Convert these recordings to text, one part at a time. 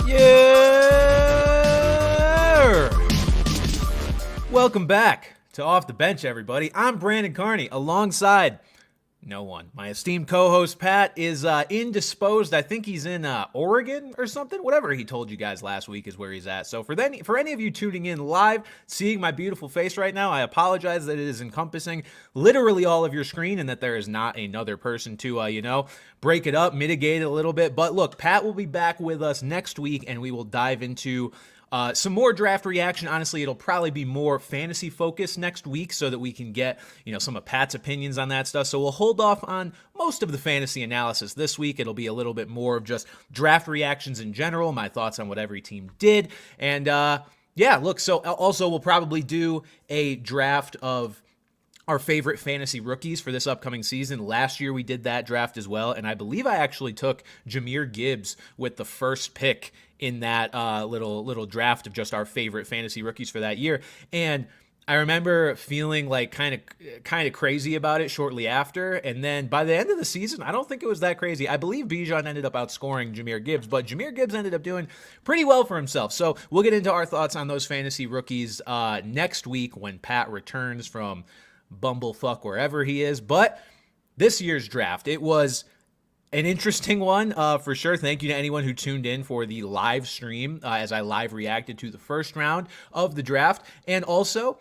Yeah! Welcome back to Off the Bench, everybody. I'm Brandon Carney, alongside no one. My esteemed co-host, Pat, is indisposed. I think he's in Oregon or something. Whatever he told you guys last week is where he's at. So for any of you tuning in live, seeing my beautiful face right now, I apologize that it is encompassing literally all of your screen and that there is not another person to, break it up, mitigate it a little bit. But look, Pat will be back with us next week, and we will dive into some more draft reaction. Honestly, it'll probably be more fantasy focused next week so that we can get, some of Pat's opinions on that stuff. So we'll hold off on most of the fantasy analysis this week. It'll be a little bit more of just draft reactions in general, my thoughts on what every team did. And so also we'll probably do a draft of our favorite fantasy rookies for this upcoming season. Last year we did that draft as well, and I believe I actually took Jahmyr Gibbs with the first pick in that little draft of just our favorite fantasy rookies for that year. And I remember feeling like kind of crazy about it shortly after, and then by the end of the season, I don't think it was that crazy. I believe Bijan ended up outscoring Jahmyr Gibbs, but Jahmyr Gibbs ended up doing pretty well for himself. So we'll get into our thoughts on those fantasy rookies next week when Pat returns from bumblefuck wherever he is. But this year's draft, it was an interesting one for sure. Thank you to anyone who tuned in for the live stream as I live reacted to the first round of the draft. And also,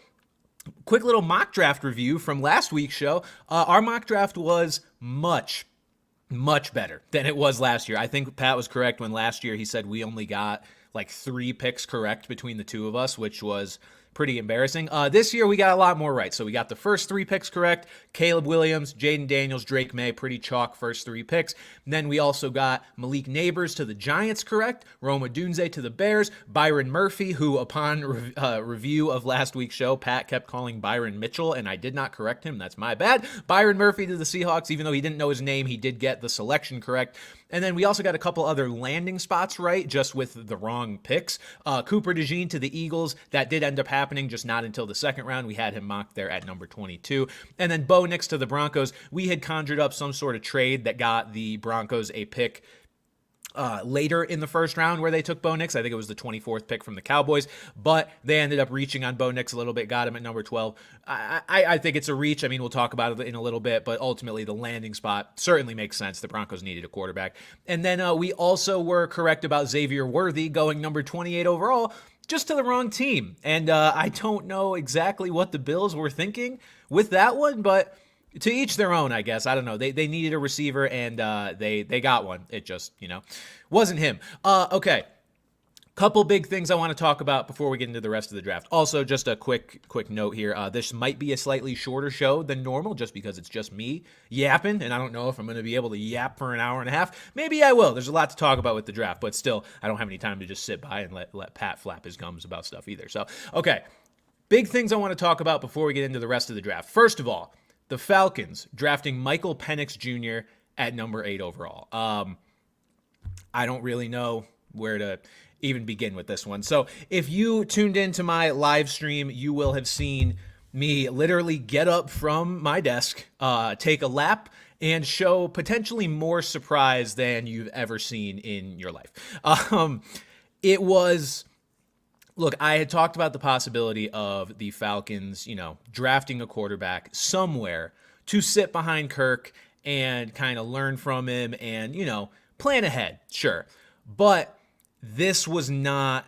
quick little mock draft review from last week's show. Our mock draft was much better than it was last year. I think Pat was correct when last year he said we only got like 3 picks correct between the two of us, which was pretty embarrassing. This year, we got a lot more right. So we got the first 3 picks correct. Caleb Williams, Jaden Daniels, Drake May, pretty chalk first 3 picks. And then we also got Malik Neighbors to the Giants correct. Rome Odunze to the Bears. Byron Murphy, who upon review of last week's show, Pat kept calling Byron Mitchell, and I did not correct him. That's my bad. Byron Murphy to the Seahawks. Even though he didn't know his name, he did get the selection correct. And then we also got a couple other landing spots right, just with the wrong picks. Cooper DeJean to the Eagles. That did end up happening, just not until the second round. We had him mocked there at number 22. And then Bo Nix to the Broncos. We had conjured up some sort of trade that got the Broncos a pick later in the first round where they took Bo Nix. I think it was the 24th pick from the Cowboys, but they ended up reaching on Bo Nix a little bit, got him at number 12. I think it's a reach. I mean, we'll talk about it in a little bit, but ultimately the landing spot certainly makes sense. The Broncos needed a quarterback. And then we also were correct about Xavier Worthy going number 28 overall, just to the wrong team. And I don't know exactly what the Bills were thinking with that one, but to each their own, I guess. I don't know. They needed a receiver, and they got one. It just, wasn't him. Okay. Couple big things I want to talk about before we get into the rest of the draft. Also, just a quick note here. This might be a slightly shorter show than normal just because it's just me yapping, and I don't know if I'm going to be able to yap for an hour and a half. Maybe I will. There's a lot to talk about with the draft, but still, I don't have any time to just sit by and let Pat flap his gums about stuff either. So, okay. Big things I want to talk about before we get into the rest of the draft. First of all, the Falcons drafting Michael Penix Jr. at number 8 overall. I don't really know where to even begin with this one. So if you tuned into my live stream, you will have seen me literally get up from my desk, take a lap, and show potentially more surprise than you've ever seen in your life. It was... Look, I had talked about the possibility of the Falcons, drafting a quarterback somewhere to sit behind Kirk and kind of learn from him and, plan ahead. Sure. But this was not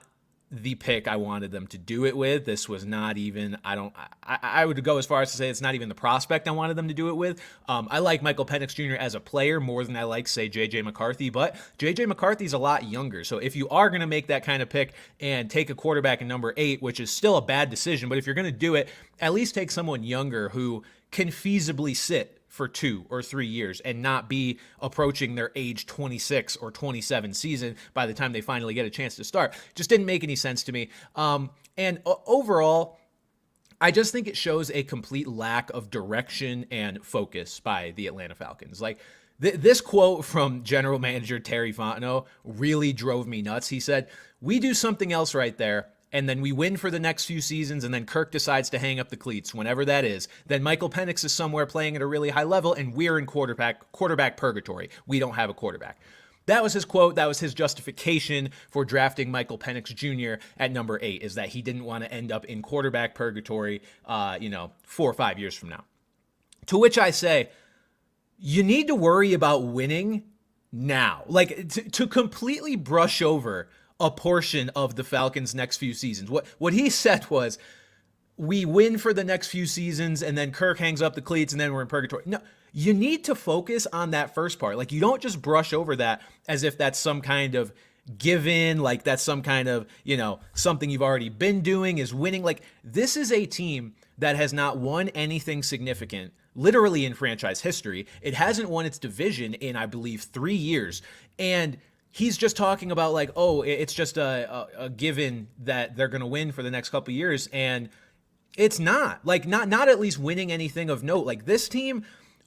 the pick I wanted them to do it with. This was not even, I would go as far as to say it's not even the prospect I wanted them to do it with. I like Michael Penix Jr. as a player more than I like, say, J.J. McCarthy, but J.J. McCarthy's a lot younger. So if you are going to make that kind of pick and take a quarterback in number 8, which is still a bad decision, but if you're going to do it, at least take someone younger who can feasibly sit for 2 or 3 years and not be approaching their age 26 or 27 season by the time they finally get a chance to start. Just didn't make any sense to me. And overall, I just think it shows a complete lack of direction and focus by the Atlanta Falcons. Like, this quote from general manager Terry Fontenot really drove me nuts. He said, "We do something else right there, and then we win for the next few seasons, and then Kirk decides to hang up the cleats, whenever that is. Then Michael Penix is somewhere playing at a really high level, and we're in quarterback purgatory. We don't have a quarterback." That was his quote. That was his justification for drafting Michael Penix Jr. at number 8, is that he didn't want to end up in quarterback purgatory, 4 or 5 years from now. To which I say, you need to worry about winning now. Like, to completely brush over a portion of the Falcons' next few seasons. What he said was, we win for the next few seasons, and then Kirk hangs up the cleats, and then we're in purgatory. No, you need to focus on that first part. Like, you don't just brush over that as if that's some kind of given, like that's some kind of, something you've already been doing is winning. Like, this is a team that has not won anything significant, literally in franchise history. It hasn't won its division in, I believe, 3 years. And he's just talking about like, oh, it's just a given that they're going to win for the next couple of years. And it's not. Like, not at least winning anything of note. Like, this team,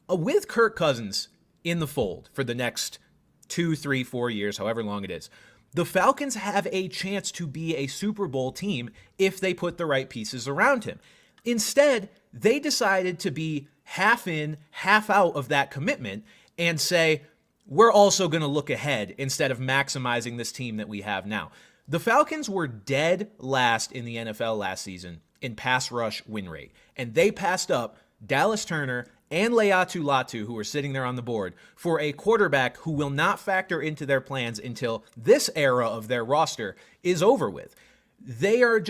with Kirk Cousins in the fold for the next 2, 3, 4 years, however long it is, the Falcons have a chance to be a Super Bowl team if they put the right pieces around him. Instead, they decided to be half in, half out of that commitment and say, we're also going to look ahead instead of maximizing this team that we have now. The Falcons were dead last in the NFL last season in pass rush win rate, and they passed up Dallas Turner and Leatu Latu, who were sitting there on the board, for a quarterback who will not factor into their plans until this era of their roster is over with. They're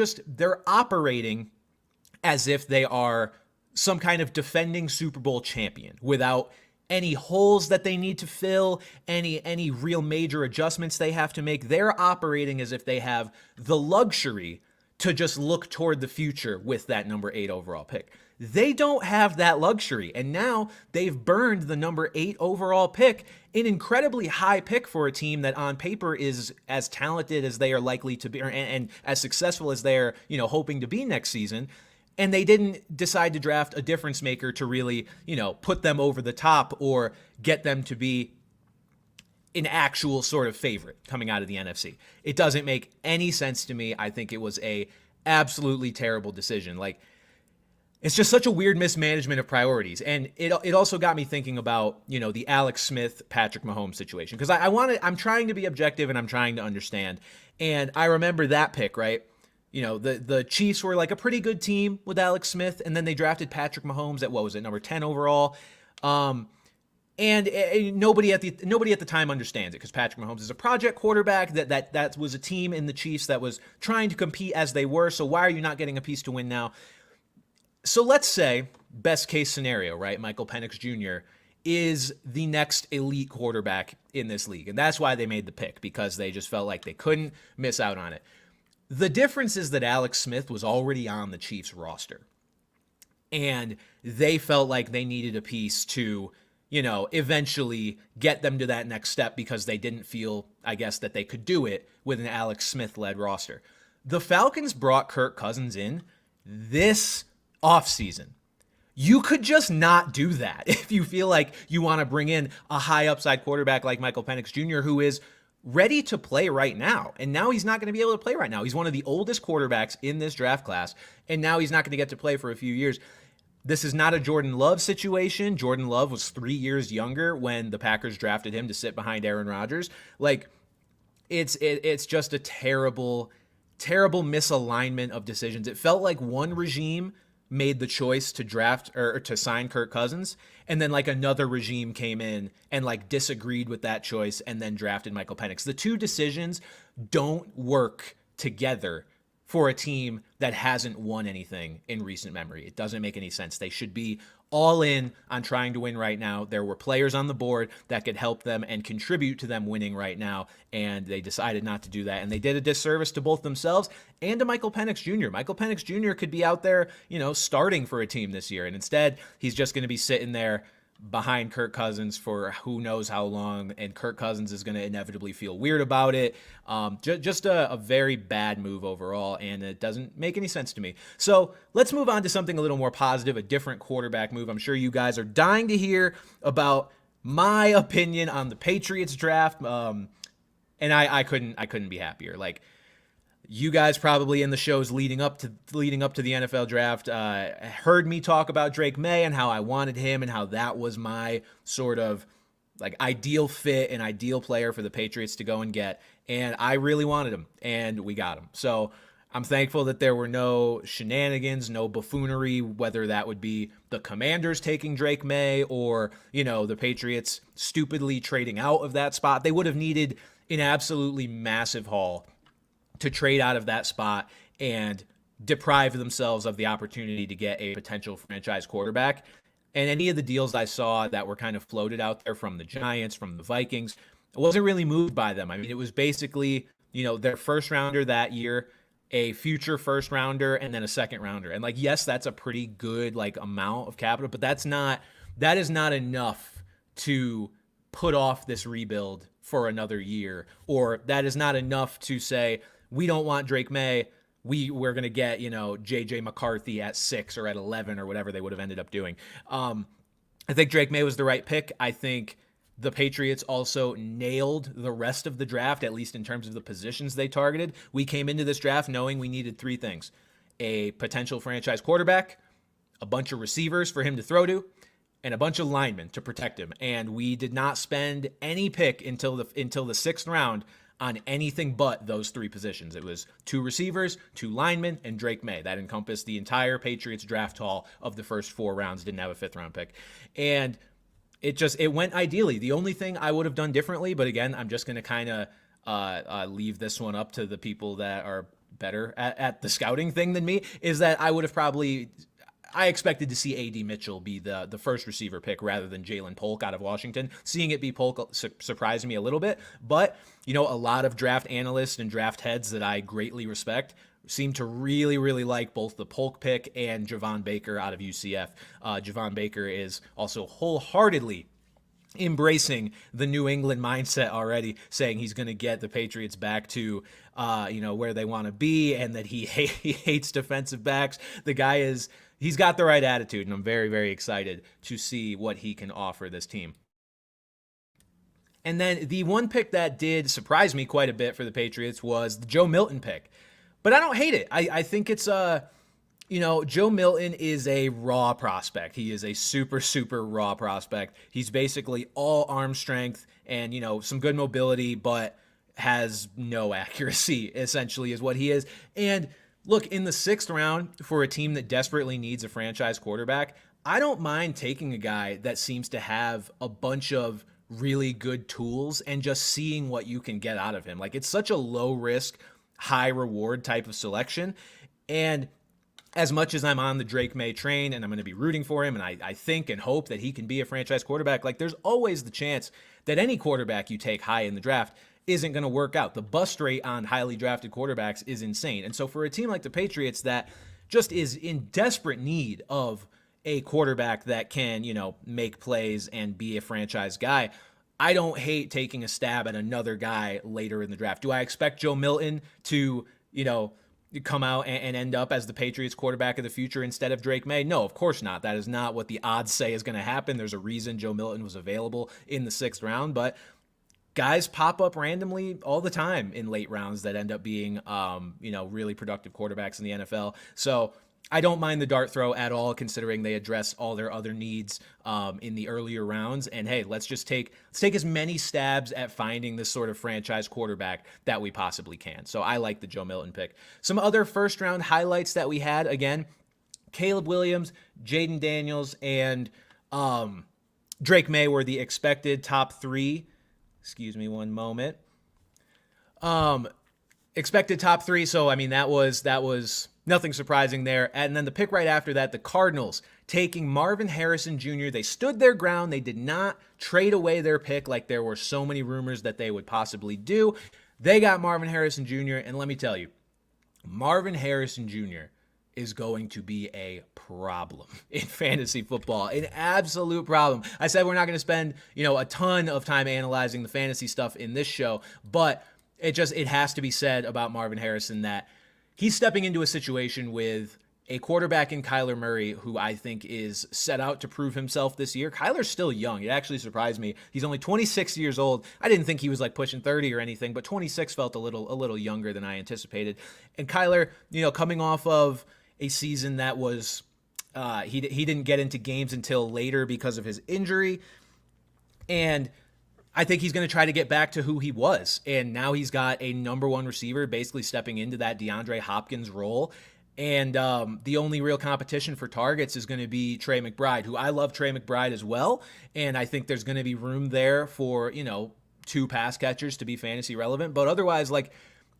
operating as if they are some kind of defending Super Bowl champion without any holes that they need to fill, any real major adjustments they have to make. They're operating as if they have the luxury to just look toward the future with that number 8 overall pick. They don't have that luxury, and now they've burned the number 8 overall pick, an incredibly high pick for a team that on paper is as talented as they are likely to be, and as successful as they're, hoping to be next season. And they didn't decide to draft a difference maker to really, put them over the top or get them to be an actual sort of favorite coming out of the NFC. It doesn't make any sense to me. I think it was a absolutely terrible decision. Like, it's just such a weird mismanagement of priorities. And it also got me thinking about, the Alex Smith, Patrick Mahomes situation. Because I'm trying to be objective and I'm trying to understand. And I remember that pick, right? The Chiefs were like a pretty good team with Alex Smith, and then they drafted Patrick Mahomes at number 10 overall. And nobody at the time understands it, because Patrick Mahomes is a project quarterback. That was a team in the Chiefs that was trying to compete as they were. So why are you not getting a piece to win now? So let's say, best case scenario, right? Michael Penix Jr. is the next elite quarterback in this league. And that's why they made the pick, because they just felt like they couldn't miss out on it. The difference is that Alex Smith was already on the Chiefs roster, and they felt like they needed a piece to, eventually get them to that next step, because they didn't feel, I guess, that they could do it with an Alex Smith-led roster. The Falcons brought Kirk Cousins in this offseason. You could just not do that if you feel like you want to bring in a high upside quarterback like Michael Penix Jr., who is ready to play right now. And now he's not going to be able to play right now. He's one of the oldest quarterbacks in this draft class, and now he's not going to get to play for a few years. This is not a Jordan Love situation. Jordan Love was 3 years younger when the Packers drafted him to sit behind Aaron Rodgers. Like, it's just a terrible, terrible misalignment of decisions. It felt like one regime made the choice to draft or to sign Kirk Cousins, and then like another regime came in and like disagreed with that choice and then drafted Michael Penix. The two decisions don't work together for a team that hasn't won anything in recent memory. It doesn't make any sense. They should be all in on trying to win right now. There were players on the board that could help them and contribute to them winning right now, and they decided not to do that. And they did a disservice to both themselves and to Michael Penix Jr. Michael Penix Jr. could be out there, starting for a team this year, and instead he's just going to be sitting there behind Kirk Cousins for who knows how long, and Kirk Cousins is going to inevitably feel weird about it. Just a very bad move overall, and it doesn't make any sense to me. So let's move on to something a little more positive, a different quarterback move. I'm sure you guys are dying to hear about my opinion on the Patriots draft, and I couldn't be happier. Like, you guys probably in the shows leading up to the NFL draft heard me talk about Drake May and how I wanted him and how that was my sort of like ideal fit and ideal player for the Patriots to go and get. And I really wanted him, and we got him. So I'm thankful that there were no shenanigans, no buffoonery, whether that would be the Commanders taking Drake May or, the Patriots stupidly trading out of that spot. They would have needed an absolutely massive haul to trade out of that spot and deprive themselves of the opportunity to get a potential franchise quarterback. And any of the deals I saw that were kind of floated out there from the Giants, from the Vikings, I wasn't really moved by them. I mean, it was basically, their first rounder that year, a future first rounder, and then a second rounder. And yes, that's a pretty good amount of capital, but that is not enough to put off this rebuild for another year, or that is not enough to say, we don't want Drake May. We're going to get, JJ McCarthy at 6 or at 11 or whatever they would have ended up doing. I think Drake May was the right pick. I think the Patriots also nailed the rest of the draft, at least in terms of the positions they targeted. We came into this draft knowing we needed 3 things: a potential franchise quarterback, a bunch of receivers for him to throw to, and a bunch of linemen to protect him. And we did not spend any pick until the 6th round on anything but those 3 positions. It was 2 receivers, 2 linemen, and Drake May. That encompassed the entire Patriots draft haul of the first 4 rounds. Didn't have a 5th round pick. And it went ideally. The only thing I would have done differently, but again, I'm just going to kind of leave this one up to the people that are better at the scouting thing than me, is that I would have I expected to see A.D. Mitchell be the first receiver pick rather than Jalen Polk out of Washington. Seeing it be Polk surprised me a little bit, but a lot of draft analysts and draft heads that I greatly respect seem to really, really like both the Polk pick and Javon Baker out of UCF. Javon Baker is also wholeheartedly embracing the New England mindset already, saying he's going to get the Patriots back to, where they want to be, and that he hates defensive backs. The guy he's got the right attitude, and I'm very, very excited to see what he can offer this team. And then the one pick that did surprise me quite a bit for the Patriots was the Joe Milton pick. But I don't hate it. I think it's Joe Milton is a raw prospect. He is a super, super raw prospect. He's basically all arm strength and, some good mobility, but has no accuracy, essentially, is what he is. And look, in the 6th round, for a team that desperately needs a franchise quarterback, I don't mind taking a guy that seems to have a bunch of really good tools and just seeing what you can get out of him. It's such a low risk, high reward type of selection. And as much as I'm on the Drake May train and I'm going to be rooting for him, and I think and hope that he can be a franchise quarterback, there's always the chance that any quarterback you take high in the draft isn't going to work out. The bust rate on highly drafted quarterbacks is insane. And so for a team like the Patriots that just is in desperate need of a quarterback that can, make plays and be a franchise guy, I don't hate taking a stab at another guy later in the draft. Do I expect Joe Milton to, come out and end up as the Patriots quarterback of the future instead of Drake May? No, of course not. That is not what the odds say is going to happen. There's a reason Joe Milton was available in the 6th round, but guys pop up randomly all the time in late rounds that end up being, really productive quarterbacks in the NFL. So I don't mind the dart throw at all, considering they address all their other needs in the earlier rounds. And hey, let's take as many stabs at finding this sort of franchise quarterback that we possibly can. So I like the Joe Milton pick. Some other first round highlights that we had, again, Caleb Williams, Jaden Daniels, and Drake May were the expected top 3. Excuse me one moment. Expected top 3. So, I mean, that was nothing surprising there. And then the pick right after that, the Cardinals taking Marvin Harrison Jr. They stood their ground. They did not trade away their pick like there were so many rumors that they would possibly do. They got Marvin Harrison Jr. And let me tell you, Marvin Harrison Jr. is going to be a problem in fantasy football, an absolute problem. I said we're not going to spend, a ton of time analyzing the fantasy stuff in this show, but it has to be said about Marvin Harrison that he's stepping into a situation with a quarterback in Kyler Murray who I think is set out to prove himself this year. Kyler's still young. It actually surprised me. He's only 26 years old. I didn't think he was pushing 30 or anything, but 26 felt a little younger than I anticipated. And Kyler, coming off of a season that was he didn't get into games until later because of his injury. And I think he's going to try to get back to who he was. And now he's got a number one receiver basically stepping into that DeAndre Hopkins role. And the only real competition for targets is going to be Trey McBride, who I love Trey McBride as well. And I think there's going to be room there for, two pass catchers to be fantasy relevant. But otherwise,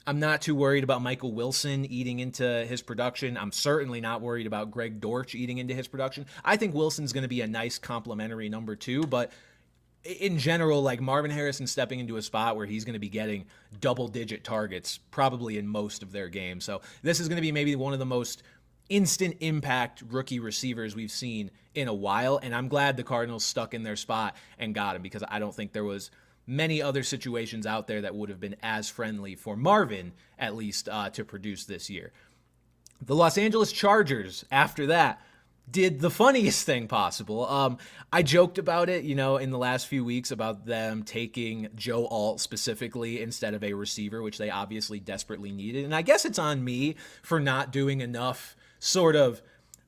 I'm not too worried about Michael Wilson eating into his production. I'm certainly not worried about Greg Dortch eating into his production. I think Wilson's going to be a nice complementary number two, but in general, Marvin Harrison stepping into a spot where he's going to be getting double-digit targets probably in most of their games. So this is going to be maybe one of the most instant impact rookie receivers we've seen in a while, and I'm glad the Cardinals stuck in their spot and got him, because I don't think there was many other situations out there that would have been as friendly for Marvin, at least, to produce this year. The Los Angeles Chargers, after that, did the funniest thing possible. I joked about it, in the last few weeks about them taking Joe Alt specifically instead of a receiver, which they obviously desperately needed. And I guess it's on me for not doing enough sort of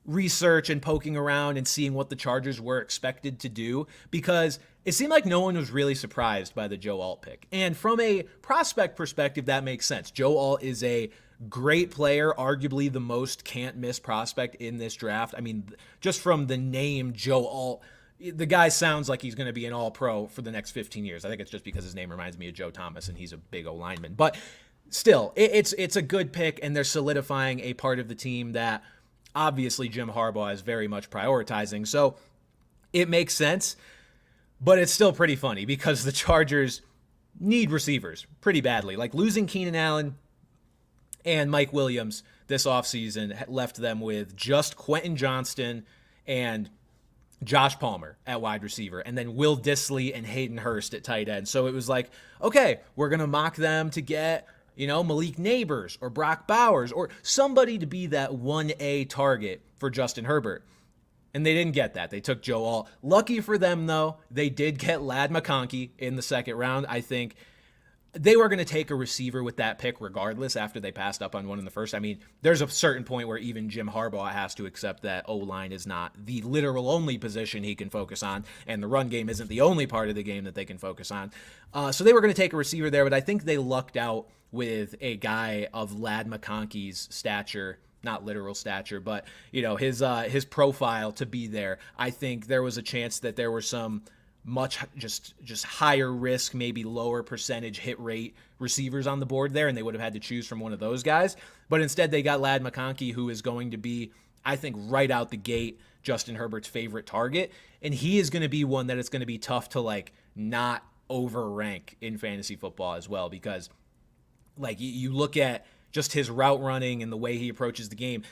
research and poking around and seeing what the Chargers were expected to do, because it seemed like no one was really surprised by the Joe Alt pick. And from a prospect perspective, that makes sense. Joe Alt is a great player, arguably the most can't-miss prospect in this draft. I mean, just from the name Joe Alt, the guy sounds like he's going to be an all-pro for the next 15 years. I think it's just because his name reminds me of Joe Thomas, and he's a big O-lineman. But still, it's a good pick, and they're solidifying a part of the team that obviously Jim Harbaugh is very much prioritizing. So it makes sense, but it's still pretty funny because the Chargers need receivers pretty badly. Losing Keenan Allen and Mike Williams this offseason left them with just Quentin Johnston and Josh Palmer at wide receiver, and then Will Dissly and Hayden Hurst at tight end. So it was okay, we're going to mock them to get, Malik Neighbors or Brock Bowers or somebody to be that 1A target for Justin Herbert. And they didn't get that. They took Joe Alt. Lucky for them, though, they did get Ladd McConkey in the second round. I think they were going to take a receiver with that pick regardless after they passed up on one in the first. I mean, there's a certain point where even Jim Harbaugh has to accept that O-line is not the literal only position he can focus on, and the run game isn't the only part of the game that they can focus on. So they were going to take a receiver there, but I think they lucked out with a guy of Ladd McConkey's stature, not literal stature, but his profile to be there. I think there was a chance that there were some much just higher risk, maybe lower percentage hit rate receivers on the board there, and they would have had to choose from one of those guys. But instead they got Ladd McConkey, who is going to be, I think, right out the gate, Justin Herbert's favorite target. And he is going to be one that it's going to be tough to not overrank in fantasy football as well, because you look at just his route running and the way he approaches the game.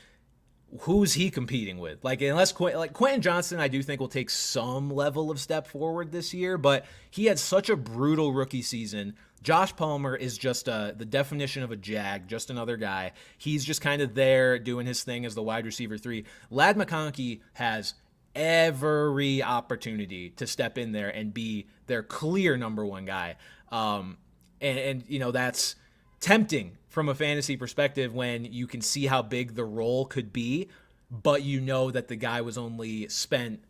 Who's he competing with? Unless Quentin Johnston, I do think will take some level of step forward this year, but he had such a brutal rookie season. Josh Palmer is just the definition of a jag, just another guy. He's just kind of there doing his thing as the wide receiver 3. Ladd McConkey has every opportunity to step in there and be their clear number one guy. And that's tempting from a fantasy perspective when you can see how big the role could be, but that the guy was only spent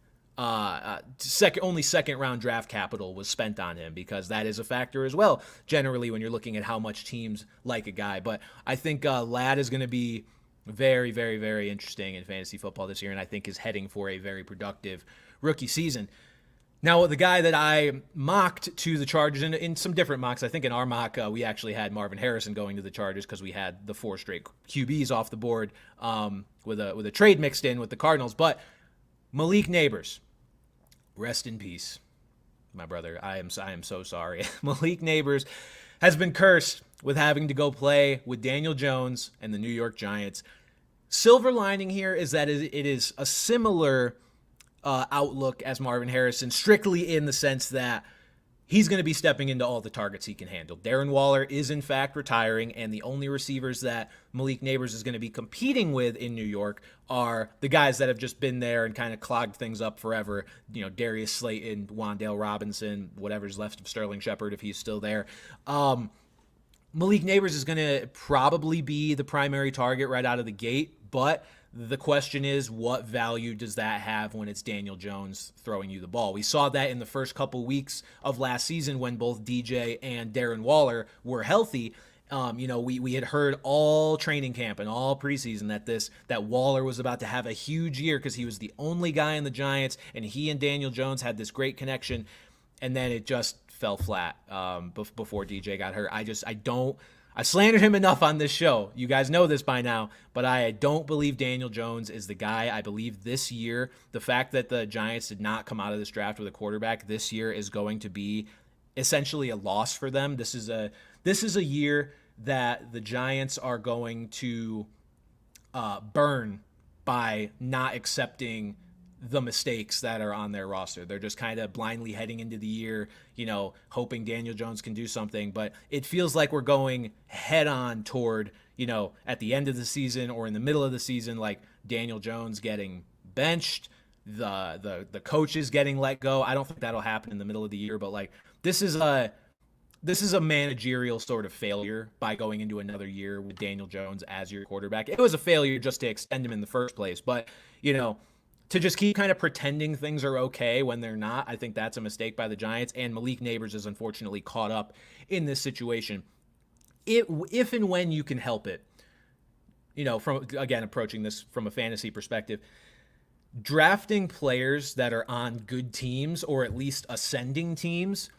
second round draft capital was spent on him, because that is a factor as well generally when you're looking at how much teams like a guy. But I think Ladd is going to be very, very, very interesting in fantasy football this year, and I think is heading for a very productive rookie season. Now, the guy that I mocked to the Chargers in some different mocks, I think in our mock, we actually had Marvin Harrison going to the Chargers because we had the 4 straight QBs off the board with a trade mixed in with the Cardinals. But Malik Neighbors, rest in peace, my brother. I am so sorry. Malik Neighbors has been cursed with having to go play with Daniel Jones and the New York Giants. Silver lining here is that it is a similar outlook as Marvin Harrison, strictly in the sense that he's going to be stepping into all the targets he can handle. Darren Waller is in fact retiring, and the only receivers that Malik Neighbors is going to be competing with in New York are the guys that have just been there and kind of clogged things up forever. Darius Slayton, Wan'Dale Robinson, whatever's left of Sterling Shepard if he's still there. Malik Neighbors is going to probably be the primary target right out of the gate, but The question is, what value does that have when it's Daniel Jones throwing you the ball? We saw that in the first couple weeks of last season when both DJ and Darren Waller were healthy. We had heard all training camp and all preseason that Waller was about to have a huge year because he was the only guy in the Giants, and he and Daniel Jones had this great connection, and then it just fell flat before DJ got hurt. I slandered him enough on this show. You guys know this by now, but I don't believe Daniel Jones is the guy. I believe this year, the fact that the Giants did not come out of this draft with a quarterback this year is going to be essentially a loss for them. This is a year that the Giants are going to burn by not accepting the mistakes that are on their roster. They're just kind of blindly heading into the year, hoping Daniel Jones can do something. But it feels like we're going head on toward, at the end of the season or in the middle of the season, like Daniel Jones getting benched, the coaches getting let go. I don't think that'll happen in the middle of the year, but like this is a managerial sort of failure by going into another year with Daniel Jones as your quarterback. It was a failure just to extend him in the first place, but to just keep kind of pretending things are okay when they're not, I think that's a mistake by the Giants, and Malik Neighbors is unfortunately caught up in this situation. If and when you can help it, from, again, approaching this from a fantasy perspective, drafting players that are on good teams or at least ascending teams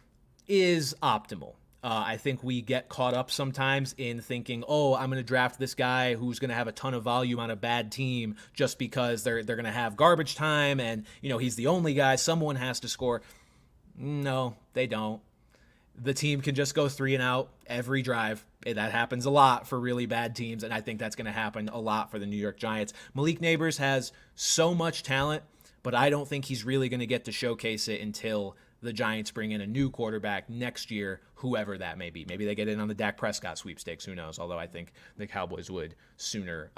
is optimal. I think we get caught up sometimes in thinking, I'm going to draft this guy who's going to have a ton of volume on a bad team just because they're going to have garbage time and, he's the only guy. Someone has to score. No, they don't. The team can just go 3 and out every drive. That happens a lot for really bad teams, and I think that's going to happen a lot for the New York Giants. Malik Neighbors has so much talent, but I don't think he's really going to get to showcase it until the Giants bring in a new quarterback next year, whoever that may be. Maybe they get in on the Dak Prescott sweepstakes. Who knows? Although I think the Cowboys would sooner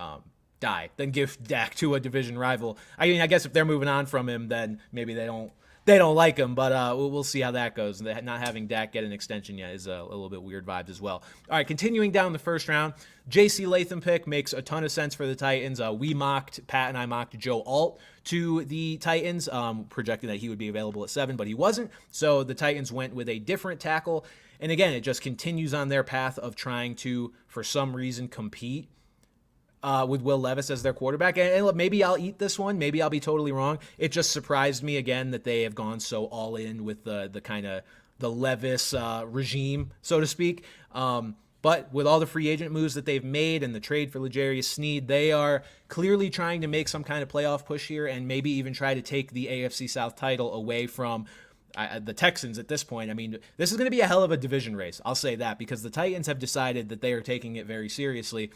die than give Dak to a division rival. I mean, I guess if they're moving on from him, then maybe they don't like him. But we'll see how that goes. Not having Dak get an extension yet is a little bit weird vibes as well. All right, continuing down the first round, J.C. Latham pick makes a ton of sense for the Titans. Pat and I mocked Joe Alt to the Titans, projecting that he would be available at 7, but he wasn't. So the Titans went with a different tackle. And again, it just continues on their path of trying to, for some reason, compete with Will Levis as their quarterback. And maybe I'll eat this one. Maybe I'll be totally wrong. It just surprised me again that they have gone so all in with the kind of the Levis regime, so to speak. But with all the free agent moves that they've made and the trade for L'Jarius Sneed, they are clearly trying to make some kind of playoff push here and maybe even try to take the AFC South title away from the Texans at this point. I mean, this is going to be a hell of a division race. I'll say that because the Titans have decided that they are taking it very seriously.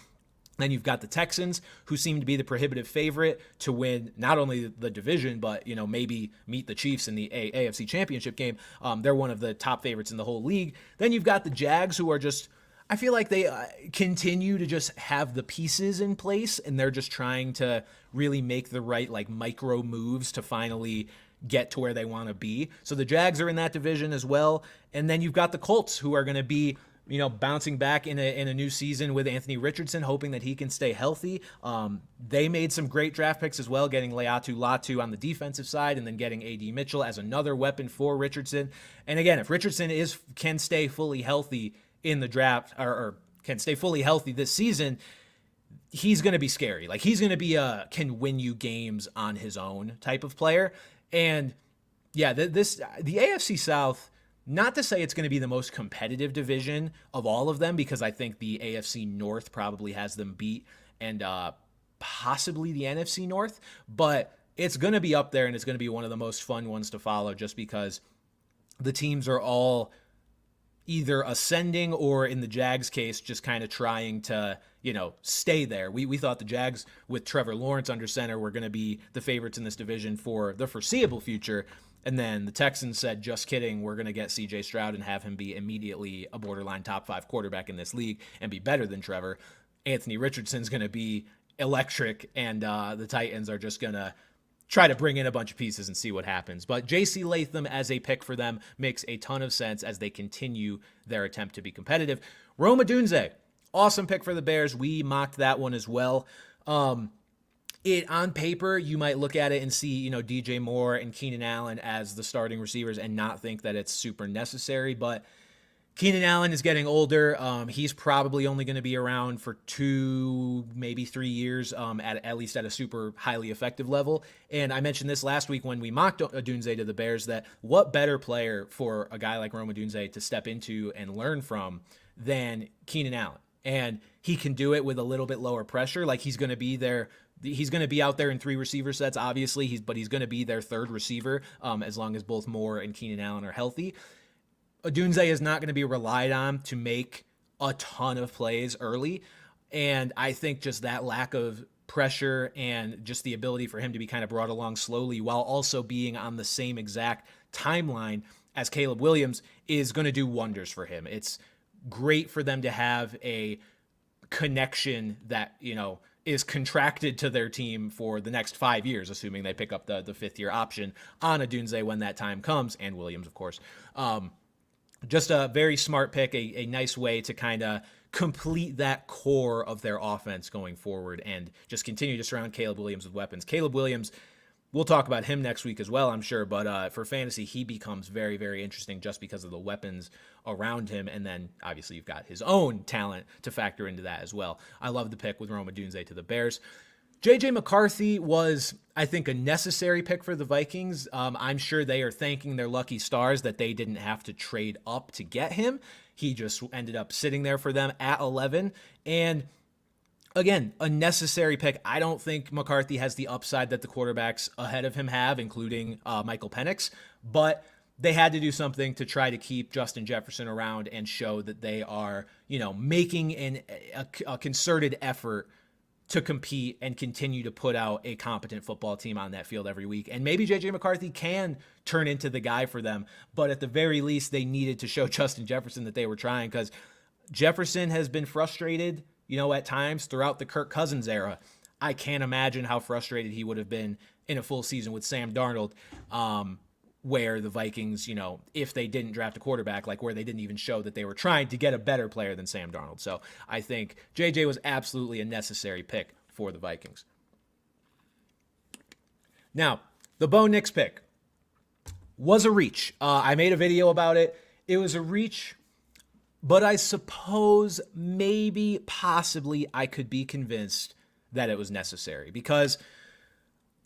Then you've got the Texans, who seem to be the prohibitive favorite to win not only the division, but, maybe meet the Chiefs in the AFC Championship game. They're one of the top favorites in the whole league. Then you've got the Jags, who are just, I feel like they continue to just have the pieces in place, and they're just trying to really make the right micro moves to finally get to where they want to be. So the Jags are in that division as well. And then you've got the Colts, who are going to be bouncing back in a new season with Anthony Richardson, hoping that he can stay healthy. They made some great draft picks as well, getting Leatu Latu on the defensive side and then getting A.D. Mitchell as another weapon for Richardson. And again, if Richardson can stay fully healthy in the draft or can stay fully healthy this season, he's going to be scary. He's going to be can win you games on his own type of player. And yeah, the AFC South, not to say it's going to be the most competitive division of all of them, because I think the AFC North probably has them beat, and possibly the NFC North, but it's going to be up there, and it's going to be one of the most fun ones to follow just because the teams are all either ascending or, in the Jags case, just kind of trying to, stay there. We thought the Jags with Trevor Lawrence under center were going to be the favorites in this division for the foreseeable future. And then the Texans said, just kidding, we're going to get C.J. Stroud and have him be immediately a borderline top 5 quarterback in this league and be better than Trevor. Anthony Richardson's going to be electric, and the Titans are just going to try to bring in a bunch of pieces and see what happens. But J.C. Latham as a pick for them makes a ton of sense as they continue their attempt to be competitive. Rome Odunze, awesome pick for the Bears. We mocked that one as well. it on paper, you might look at it and see, DJ Moore and Keenan Allen as the starting receivers and not think that it's super necessary. But Keenan Allen is getting older. He's probably only going to be around for 2, maybe 3 years, at least at a super highly effective level. And I mentioned this last week when we mocked Odunze to the Bears, that what better player for a guy like Rome Odunze to step into and learn from than Keenan Allen. And he can do it with a little bit lower pressure. Like, he's going to be there. He's going to be out there in 3 receiver sets, obviously, but he's going to be their third receiver as long as both Moore and Keenan Allen are healthy. Odunze is not going to be relied on to make a ton of plays early. And I think just that lack of pressure and just the ability for him to be kind of brought along slowly while also being on the same exact timeline as Caleb Williams is going to do wonders for him. It's great for them to have a connection that, is contracted to their team for the next 5 years, assuming they pick up the 5th-year option on Odunze when that time comes, and Williams, of course. Just a very smart pick, a nice way to kind of complete that core of their offense going forward and just continue to surround Caleb Williams with weapons. Caleb Williams, we'll talk about him next week as well, I'm sure, but for fantasy, he becomes very, very interesting just because of the weapons around him, and then obviously you've got his own talent to factor into that as well. I love the pick with Rome Odunze to the Bears. J.J. McCarthy was, I think, a necessary pick for the Vikings. I'm sure they are thanking their lucky stars that they didn't have to trade up to get him. He just ended up sitting there for them at 11. And again, a necessary pick. I don't think McCarthy has the upside that the quarterbacks ahead of him have, including Michael Penix. But they had to do something to try to keep Justin Jefferson around and show that they are, making a concerted effort to compete and continue to put out a competent football team on that field every week. And maybe J.J. McCarthy can turn into the guy for them, but at the very least, they needed to show Justin Jefferson that they were trying, because Jefferson has been frustrated, at times throughout the Kirk Cousins era. I can't imagine how frustrated he would have been in a full season with Sam Darnold, where the Vikings, if they didn't draft a quarterback, like where they didn't even show that they were trying to get a better player than Sam Darnold. So I think JJ was absolutely a necessary pick for the Vikings. Now, the Bo Nix pick was a reach. I made a video about it. It was a reach, but I suppose maybe, possibly, I could be convinced that it was necessary, because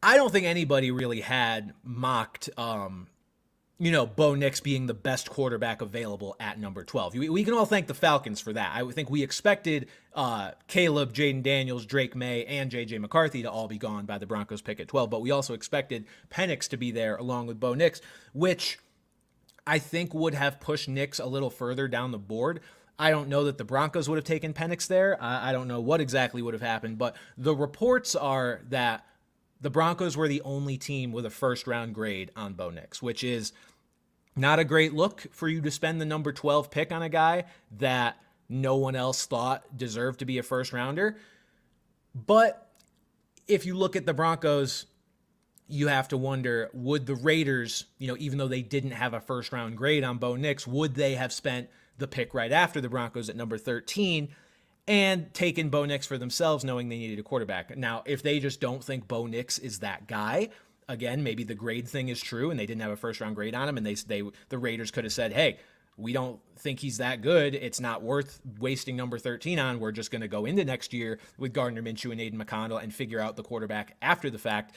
I don't think anybody really had mocked, Bo Nix being the best quarterback available at number 12. We can all thank the Falcons for that. I think we expected Caleb, Jaden Daniels, Drake May, and J.J. McCarthy to all be gone by the Broncos pick at 12, but we also expected Penix to be there along with Bo Nix, which I think would have pushed Nix a little further down the board. I don't know that the Broncos would have taken Penix there. I don't know what exactly would have happened, but the reports are that the Broncos were the only team with a first-round grade on Bo Nix, which is not a great look for you to spend the number 12 pick on a guy that no one else thought deserved to be a first-rounder. But if you look at the Broncos, you have to wonder, would the Raiders, even though they didn't have a first-round grade on Bo Nix, would they have spent the pick right after the Broncos at number 13 and taken Bo Nix for themselves, knowing they needed a quarterback? Now, if they just don't think Bo Nix is that guy, again, maybe the grade thing is true and they didn't have a first-round grade on him, and the Raiders could have said, hey, we don't think he's that good. It's not worth wasting number 13 on. We're just going to go into next year with Gardner Minshew and Aiden McConnell and figure out the quarterback after the fact.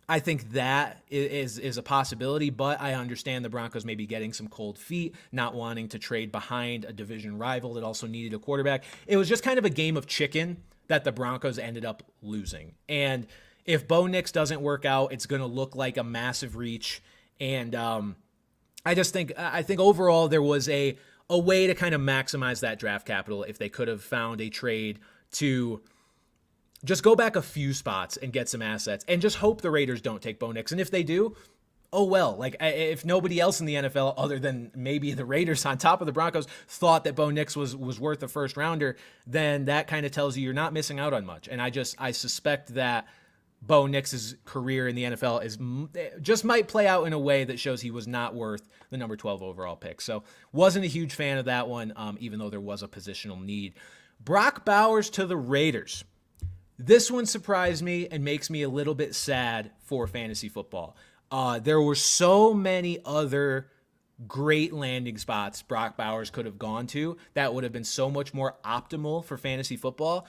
I think that is a possibility, but I understand the Broncos maybe getting some cold feet, not wanting to trade behind a division rival that also needed a quarterback. It was just kind of a game of chicken that the Broncos ended up losing. And if Bo Nix doesn't work out, it's going to look like a massive reach. And I think overall there was a way to kind of maximize that draft capital if they could have found a trade to just go back a few spots and get some assets and just hope the Raiders don't take Bo Nix. And if they do, oh well. Like, if nobody else in the NFL other than maybe the Raiders on top of the Broncos thought that Bo Nix was worth a first rounder, then that kind of tells you you're not missing out on much. And I suspect that Bo Nix's career in the NFL just might play out in a way that shows he was not worth the number 12 overall pick. So wasn't a huge fan of that one, even though there was a positional need. Brock Bowers to the Raiders. This one surprised me and makes me a little bit sad for fantasy football. There were so many other great landing spots Brock Bowers could have gone to that would have been so much more optimal for fantasy football.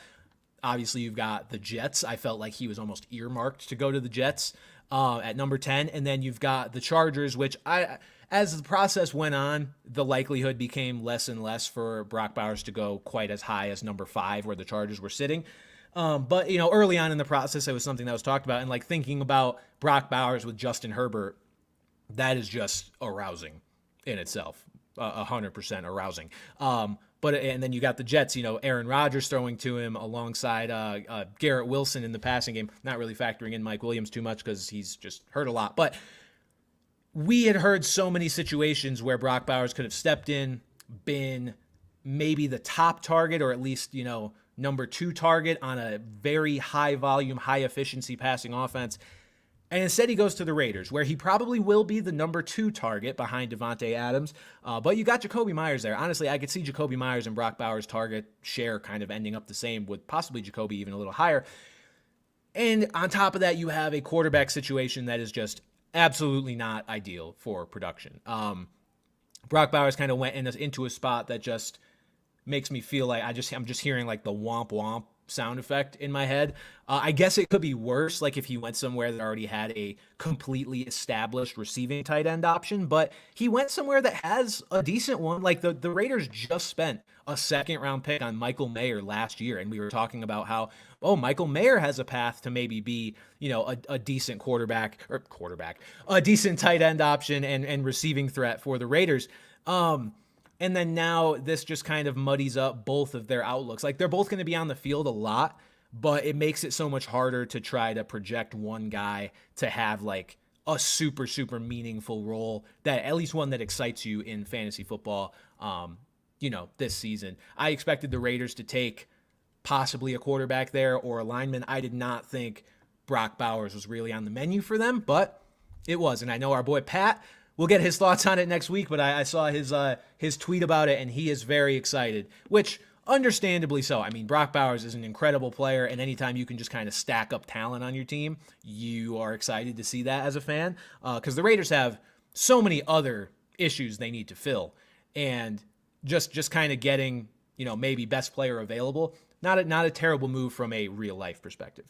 Obviously, you've got the Jets. I felt like he was almost earmarked to go to the Jets at number 10. And then you've got the Chargers, which as the process went on, the likelihood became less and less for Brock Bowers to go quite as high as number 5 where the Chargers were sitting. But, early on in the process, it was something that was talked about. And like thinking about Brock Bowers with Justin Herbert, that is just arousing in itself, 100% arousing. And then you got the Jets, Aaron Rodgers throwing to him alongside Garrett Wilson in the passing game, not really factoring in Mike Williams too much because he's just hurt a lot. But we had heard so many situations where Brock Bowers could have stepped in, been maybe the top target or at least, number 2 target on a very high volume, high efficiency passing offense. And instead he goes to the Raiders, where he probably will be the number 2 target behind Devontae Adams. But you got Jacoby Myers there. Honestly, I could see Jacoby Myers and Brock Bowers' target share kind of ending up the same, with possibly Jacoby even a little higher. And on top of that, you have a quarterback situation that is just absolutely not ideal for production. Brock Bowers kind of went into a spot that just makes me feel like I'm just hearing like the womp womp sound effect in my head. I guess it could be worse, like if he went somewhere that already had a completely established receiving tight end option, but he went somewhere that has a decent one. Like the Raiders just spent a second round pick on Michael Mayer last year, and we were talking about how, Michael Mayer has a path to maybe be, a decent a decent tight end option and receiving threat for the Raiders. And then now this just kind of muddies up both of their outlooks. Like they're both going to be on the field a lot, but it makes it so much harder to try to project one guy to have like a super, super meaningful role, that at least one that excites you in fantasy football, this season. I expected the Raiders to take possibly a quarterback there or a lineman. I did not think Brock Bowers was really on the menu for them, but it was. And I know our boy Pat, we'll get his thoughts on it next week, but I saw his tweet about it, and he is very excited, which understandably so. I mean, Brock Bowers is an incredible player, and anytime you can just kind of stack up talent on your team, you are excited to see that as a fan, because the Raiders have so many other issues they need to fill, and just kind of getting, maybe best player available, not a terrible move from a real-life perspective.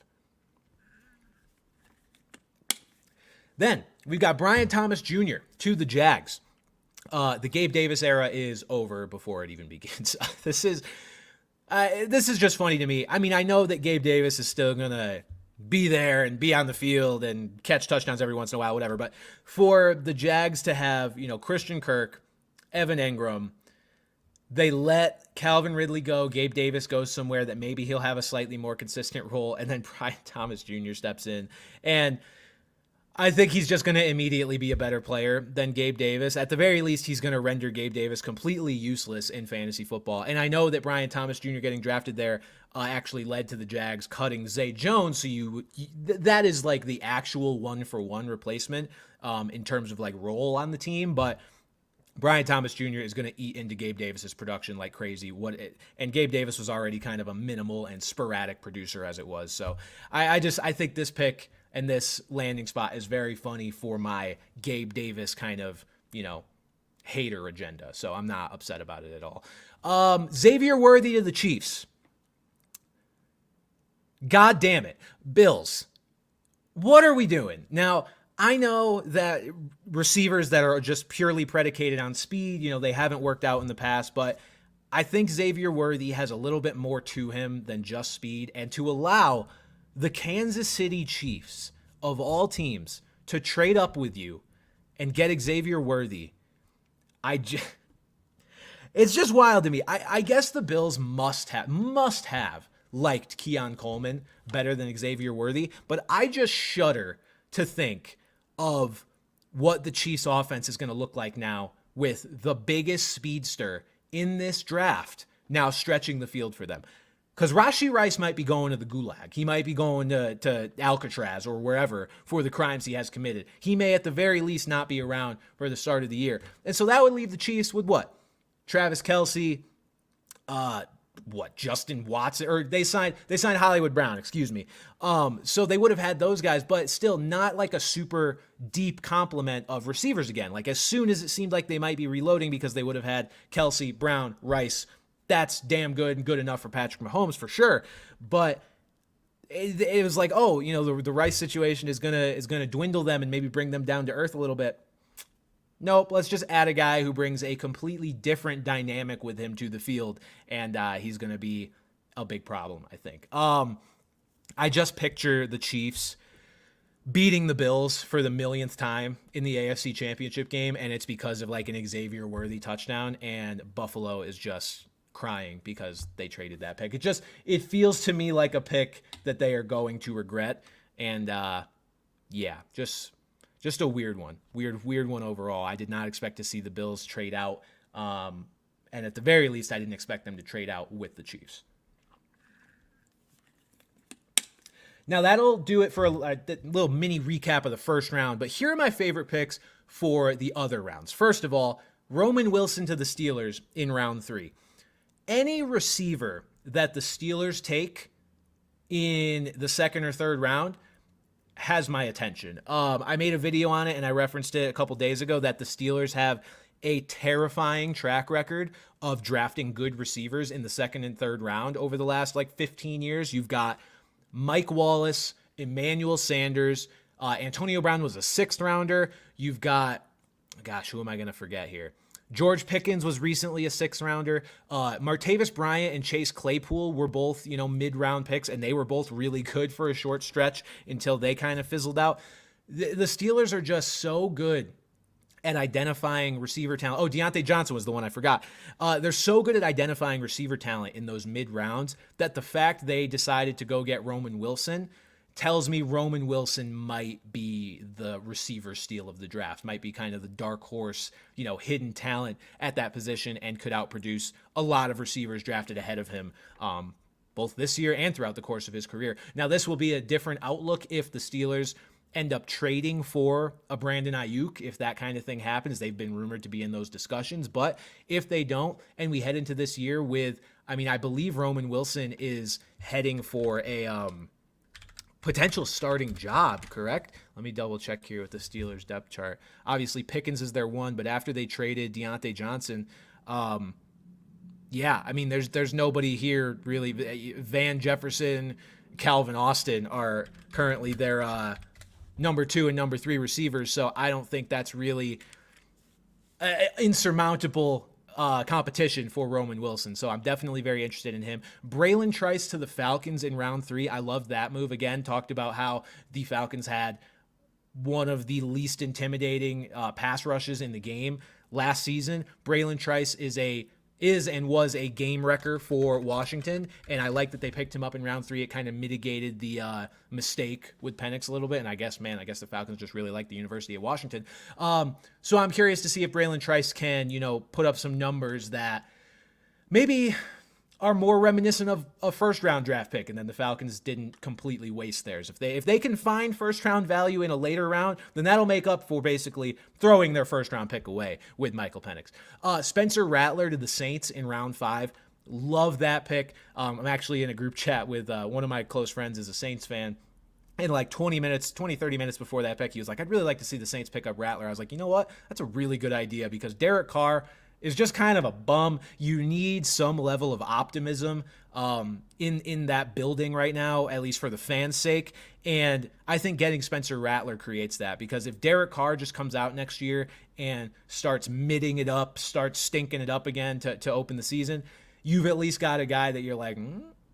Then we've got Brian Thomas Jr. to the Jags. The Gabe Davis era is over before it even begins. This is just funny to me. I mean, I know that Gabe Davis is still going to be there and be on the field and catch touchdowns every once in a while, whatever. But for the Jags to have, Christian Kirk, Evan Engram, they let Calvin Ridley go. Gabe Davis goes somewhere that maybe he'll have a slightly more consistent role. And then Brian Thomas Jr. steps in. And I think he's just going to immediately be a better player than Gabe Davis. At the very least, he's going to render Gabe Davis completely useless in fantasy football. And I know that Brian Thomas Jr. getting drafted there actually led to the Jags cutting Zay Jones. So that is like the actual one-for-one replacement in terms of like role on the team. But Brian Thomas Jr. is going to eat into Gabe Davis's production like crazy. And Gabe Davis was already kind of a minimal and sporadic producer as it was. So I think this pick and this landing spot is very funny for my Gabe Davis kind of, hater agenda. So I'm not upset about it at all. Xavier Worthy to the Chiefs. God damn it. Bills. What are we doing? Now, I know that receivers that are just purely predicated on speed, they haven't worked out in the past, but I think Xavier Worthy has a little bit more to him than just speed, and to allow the Kansas City Chiefs, of all teams, to trade up with you and get Xavier Worthy, it's just wild to me. I guess the Bills must have liked Keon Coleman better than Xavier Worthy, but I just shudder to think of what the Chiefs offense is going to look like now with the biggest speedster in this draft now stretching the field for them. Because Rashee Rice might be going to the gulag. He might be going to Alcatraz or wherever for the crimes he has committed. He may at the very least not be around for the start of the year. And so that would leave the Chiefs with what? Travis Kelce, Justin Watson, or they signed Hollywood Brown, excuse me. So they would have had those guys, but still not like a super deep complement of receivers again. Like as soon as it seemed like they might be reloading because they would have had Kelsey, Brown, Rice, that's damn good and good enough for Patrick Mahomes for sure. But it was like, oh, the Rice situation is gonna dwindle them and maybe bring them down to earth a little bit. Nope, let's just add a guy who brings a completely different dynamic with him to the field, and he's going to be a big problem, I think. I just picture the Chiefs beating the Bills for the millionth time in the AFC Championship game, and it's because of like an Xavier Worthy touchdown, and Buffalo is just crying because they traded that pick. It feels to me like a pick that they are going to regret, and just a weird one. Weird one overall. I did not expect to see the Bills trade out. And at the very least, I didn't expect them to trade out with the Chiefs. Now, that'll do it for a little mini recap of the first round. But here are my favorite picks for the other rounds. First of all, Roman Wilson to the Steelers in round 3. Any receiver that the Steelers take in the second or third round has my attention. I made a video on it and I referenced it a couple days ago that the Steelers have a terrifying track record of drafting good receivers in the second and third round over the last 15 years. You've got Mike Wallace, Emmanuel Sanders, Antonio Brown was a 6th rounder. You've got, who am I going to forget here? George Pickens was recently a 6th rounder. Martavis Bryant and Chase Claypool were both, mid-round picks, and they were both really good for a short stretch until they kind of fizzled out. The Steelers are just so good at identifying receiver talent. Oh, Deontay Johnson was the one I forgot. They're so good at identifying receiver talent in those mid-rounds that the fact they decided to go get Roman Wilson tells me Roman Wilson might be the receiver steal of the draft, might be kind of the dark horse, hidden talent at that position, and could outproduce a lot of receivers drafted ahead of him, both this year and throughout the course of his career. Now, this will be a different outlook if the Steelers end up trading for a Brandon Ayuk, if that kind of thing happens. They've been rumored to be in those discussions, but if they don't, and we head into this year with, I believe Roman Wilson is heading for a potential starting job, correct? Let me double check here with the Steelers depth chart. Obviously, Pickens is their one, but after they traded Deontay Johnson, there's nobody here really. Van Jefferson, Calvin Austin are currently their number 2 and number 3 receivers, so I don't think that's really insurmountable competition for Roman Wilson. So I'm definitely very interested in him. Braylon Trice to the Falcons in round 3. I love that move. Again, talked about how the Falcons had one of the least intimidating pass rushes in the game last season. Braylon Trice is and was a game wrecker for Washington, and I like that they picked him up in round 3. It kind of mitigated the mistake with Penix a little bit, and I guess the Falcons just really like the University of Washington. So I'm curious to see if Braylon Trice can, put up some numbers that maybe are more reminiscent of a first-round draft pick, and then the Falcons didn't completely waste theirs. If they can find first-round value in a later round, then that'll make up for basically throwing their first-round pick away with Michael Penix. Spencer Rattler to the Saints in round 5. Love that pick. I'm actually in a group chat with one of my close friends is a Saints fan. And 30 minutes before that pick, he was like, I'd really like to see the Saints pick up Rattler. I was like, you know what? That's a really good idea because Derek Carr is just kind of a bum. You need some level of optimism in that building right now, at least for the fans' sake. And I think getting Spencer Rattler creates that, because if Derek Carr just comes out next year and starts midding it up, starts stinking it up again to open the season, you've at least got a guy that you're like,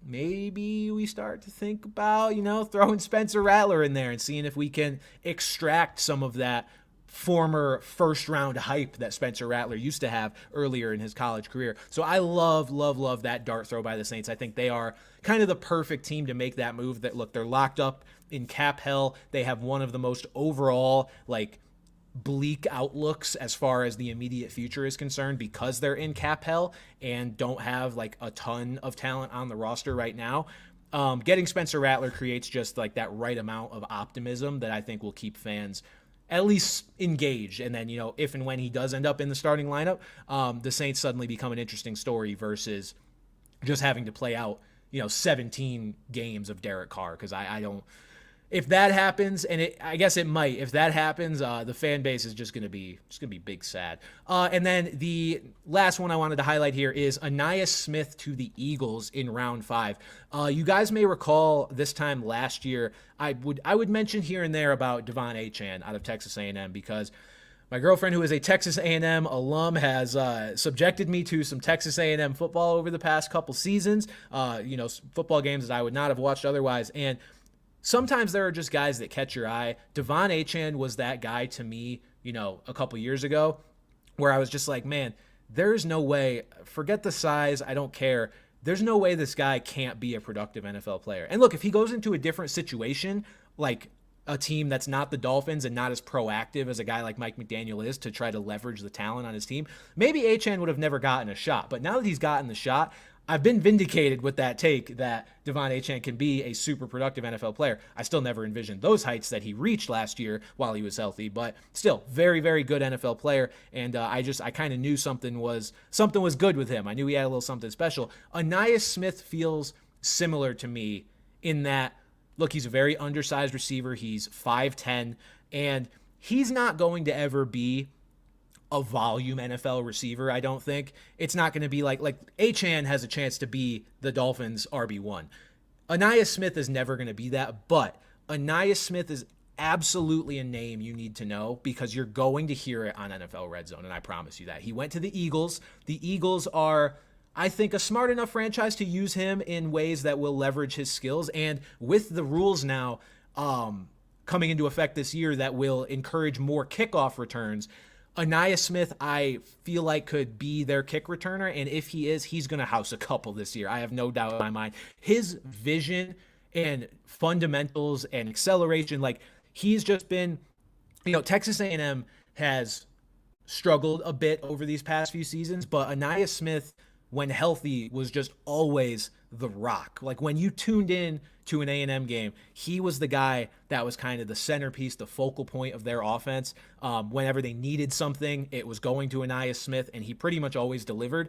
maybe we start to think about, throwing Spencer Rattler in there and seeing if we can extract some of that former first-round hype that Spencer Rattler used to have earlier in his college career. So I love that dart throw by the Saints. I think they are kind of the perfect team to make that move. That look, they're locked up in cap hell. They have one of the most overall, bleak outlooks as far as the immediate future is concerned because they're in cap hell and don't have a ton of talent on the roster right now. Getting Spencer Rattler creates just that right amount of optimism that I think will keep fans at least engaged. And then, if and when he does end up in the starting lineup, the Saints suddenly become an interesting story versus just having to play out, 17 games of Derek Carr, because I don't. If that happens, and I guess it might, if that happens, the fan base is just gonna be big sad. And then the last one I wanted to highlight here is Ainias Smith to the Eagles in round 5. You guys may recall this time last year, I would mention here and there about Devon Achane out of Texas A&M, because my girlfriend, who is a Texas A&M alum, has subjected me to some Texas A&M football over the past couple seasons. Football games that I would not have watched otherwise, and sometimes there are just guys that catch your eye. Devon Achane was that guy to me, a couple years ago, where I was just like, man, there's no way, forget the size, I don't care. There's no way this guy can't be a productive NFL player. And look, if he goes into a different situation, like a team that's not the Dolphins and not as proactive as a guy like Mike McDaniel is to try to leverage the talent on his team, maybe Achane would have never gotten a shot. But now that he's gotten the shot, I've been vindicated with that take that Devon Achane can be a super productive NFL player. I still never envisioned those heights that he reached last year while he was healthy, but still very, very good NFL player. And I kind of knew something was good with him. I knew he had a little something special. Ainias Smith feels similar to me in that, look, he's a very undersized receiver. He's 5'10", and he's not going to ever be a volume NFL receiver, I don't think. It's not going to be like Achane has a chance to be the Dolphins' RB1. Ainias Smith is never going to be that, but Ainias Smith is absolutely a name you need to know, because you're going to hear it on NFL Red Zone, and I promise you that. He went to the Eagles. The Eagles are, I think, a smart enough franchise to use him in ways that will leverage his skills, and with the rules now coming into effect this year that will encourage more kickoff returns, Ainias Smith, I feel like, could be their kick returner, and if he is, he's going to house a couple this year. I have no doubt in my mind. His vision and fundamentals and acceleration, he's just been, Texas A&M has struggled a bit over these past few seasons, but Ainias Smith, when healthy, was just always the rock. Like, when you tuned in to an A&M game, he was the guy that was kind of the centerpiece, the focal point of their offense. Whenever they needed something, it was going to Ainias Smith, and he pretty much always delivered.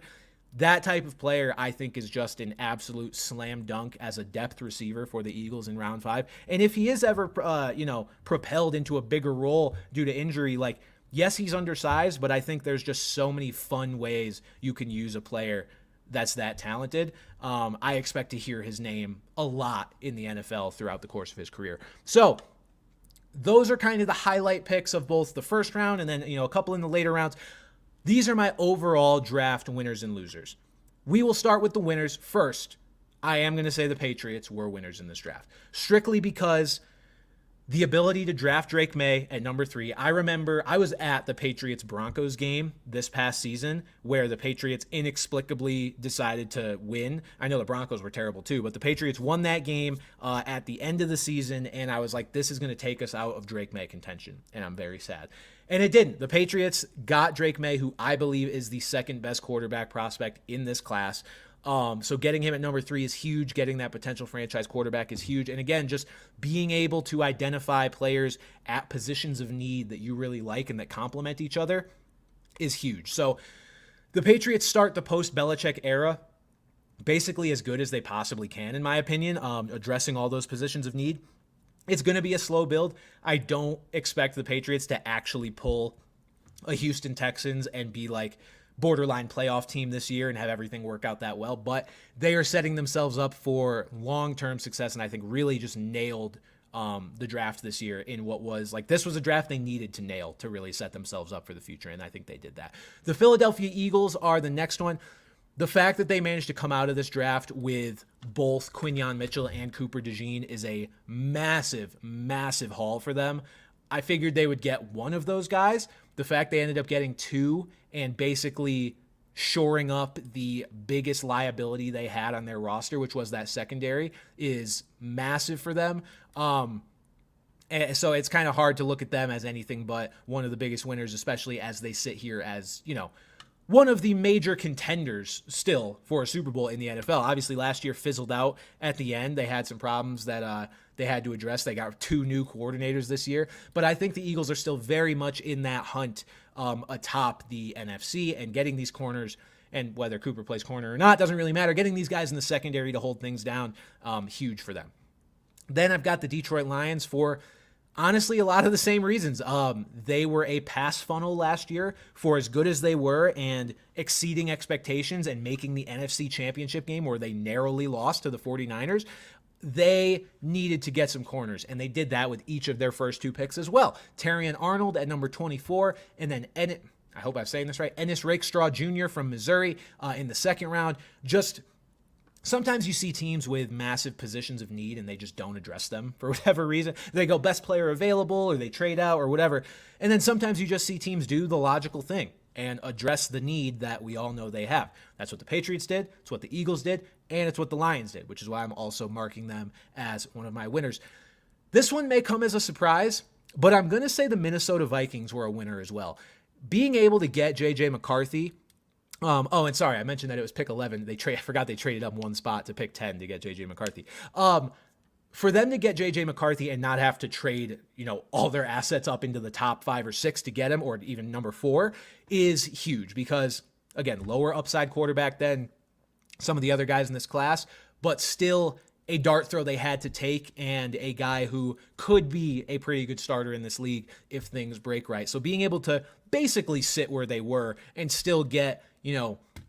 That type of player, I think, is just an absolute slam dunk as a depth receiver for the Eagles in round 5. And if he is ever, propelled into a bigger role due to injury, yes, he's undersized, but I think there's just so many fun ways you can use a player that's that talented. I expect to hear his name a lot in the NFL throughout the course of his career. So those are kind of the highlight picks of both the first round and then, a couple in the later rounds. These are my overall draft winners and losers. We will start with the winners first. I am going to say the Patriots were winners in this draft, strictly because the ability to draft Drake May at number 3. I remember I was at the Patriots-Broncos game this past season where the Patriots inexplicably decided to win. I know the Broncos were terrible too, but the Patriots won that game at the end of the season, and I was like, this is going to take us out of Drake May contention, and I'm very sad. And it didn't. The Patriots got Drake May, who I believe is the second best quarterback prospect in this class. So getting him at number 3 is huge. Getting that potential franchise quarterback is huge. And again, just being able to identify players at positions of need that you really like and that complement each other is huge. So the Patriots start the post-Belichick era basically as good as they possibly can, in my opinion, addressing all those positions of need. It's going to be a slow build. I don't expect the Patriots to actually pull a Houston Texans and be like borderline playoff team this year and have everything work out that well, but they are setting themselves up for long-term success, and I think really just nailed the draft this year in what was this was a draft they needed to nail to really set themselves up for the future, and I think they did that. The Philadelphia Eagles are the next one. The fact that they managed to come out of this draft with both Quinyon Mitchell and Cooper DeJean is a massive, massive haul for them. I figured they would get one of those guys. The fact they ended up getting 2 and basically shoring up the biggest liability they had on their roster, which was that secondary, is massive for them. And so it's kind of hard to look at them as anything but one of the biggest winners, especially as they sit here as, one of the major contenders still for a Super Bowl in the NFL. Obviously, last year fizzled out at the end. They had some problems that they had to address. They got 2 new coordinators this year. But I think the Eagles are still very much in that hunt atop the NFC, and getting these corners and whether Cooper plays corner or not, doesn't really matter. Getting these guys in the secondary to hold things down, huge for them. Then I've got the Detroit Lions for honestly a lot of the same reasons. They were a pass funnel last year for as good as they were and exceeding expectations and making the NFC Championship game where they narrowly lost to the 49ers. They needed to get some corners, and they did that with each of their first 2 picks as well. Terrion Arnold at number 24, and then I hope I'm saying this right, Ennis Rakestraw Jr. from Missouri in the second round. Just sometimes you see teams with massive positions of need and they just don't address them for whatever reason. They go best player available or they trade out or whatever. And then sometimes you just see teams do the logical thing and address the need that we all know they have. That's what the Patriots did. It's what the Eagles did. And it's what the Lions did, which is why I'm also marking them as one of my winners. This one may come as a surprise, but I'm going to say the Minnesota Vikings were a winner as well. Being able to get J.J. McCarthy. And sorry, I mentioned that it was pick 11. I forgot they traded up one spot to pick 10 to get J.J. McCarthy. For them to get J.J. McCarthy and not have to trade, all their assets up into the top 5 or 6 to get him, or even number 4, is huge because, again, lower upside quarterback than some of the other guys in this class, but still a dart throw they had to take and a guy who could be a pretty good starter in this league if things break right. So being able to basically sit where they were and still get,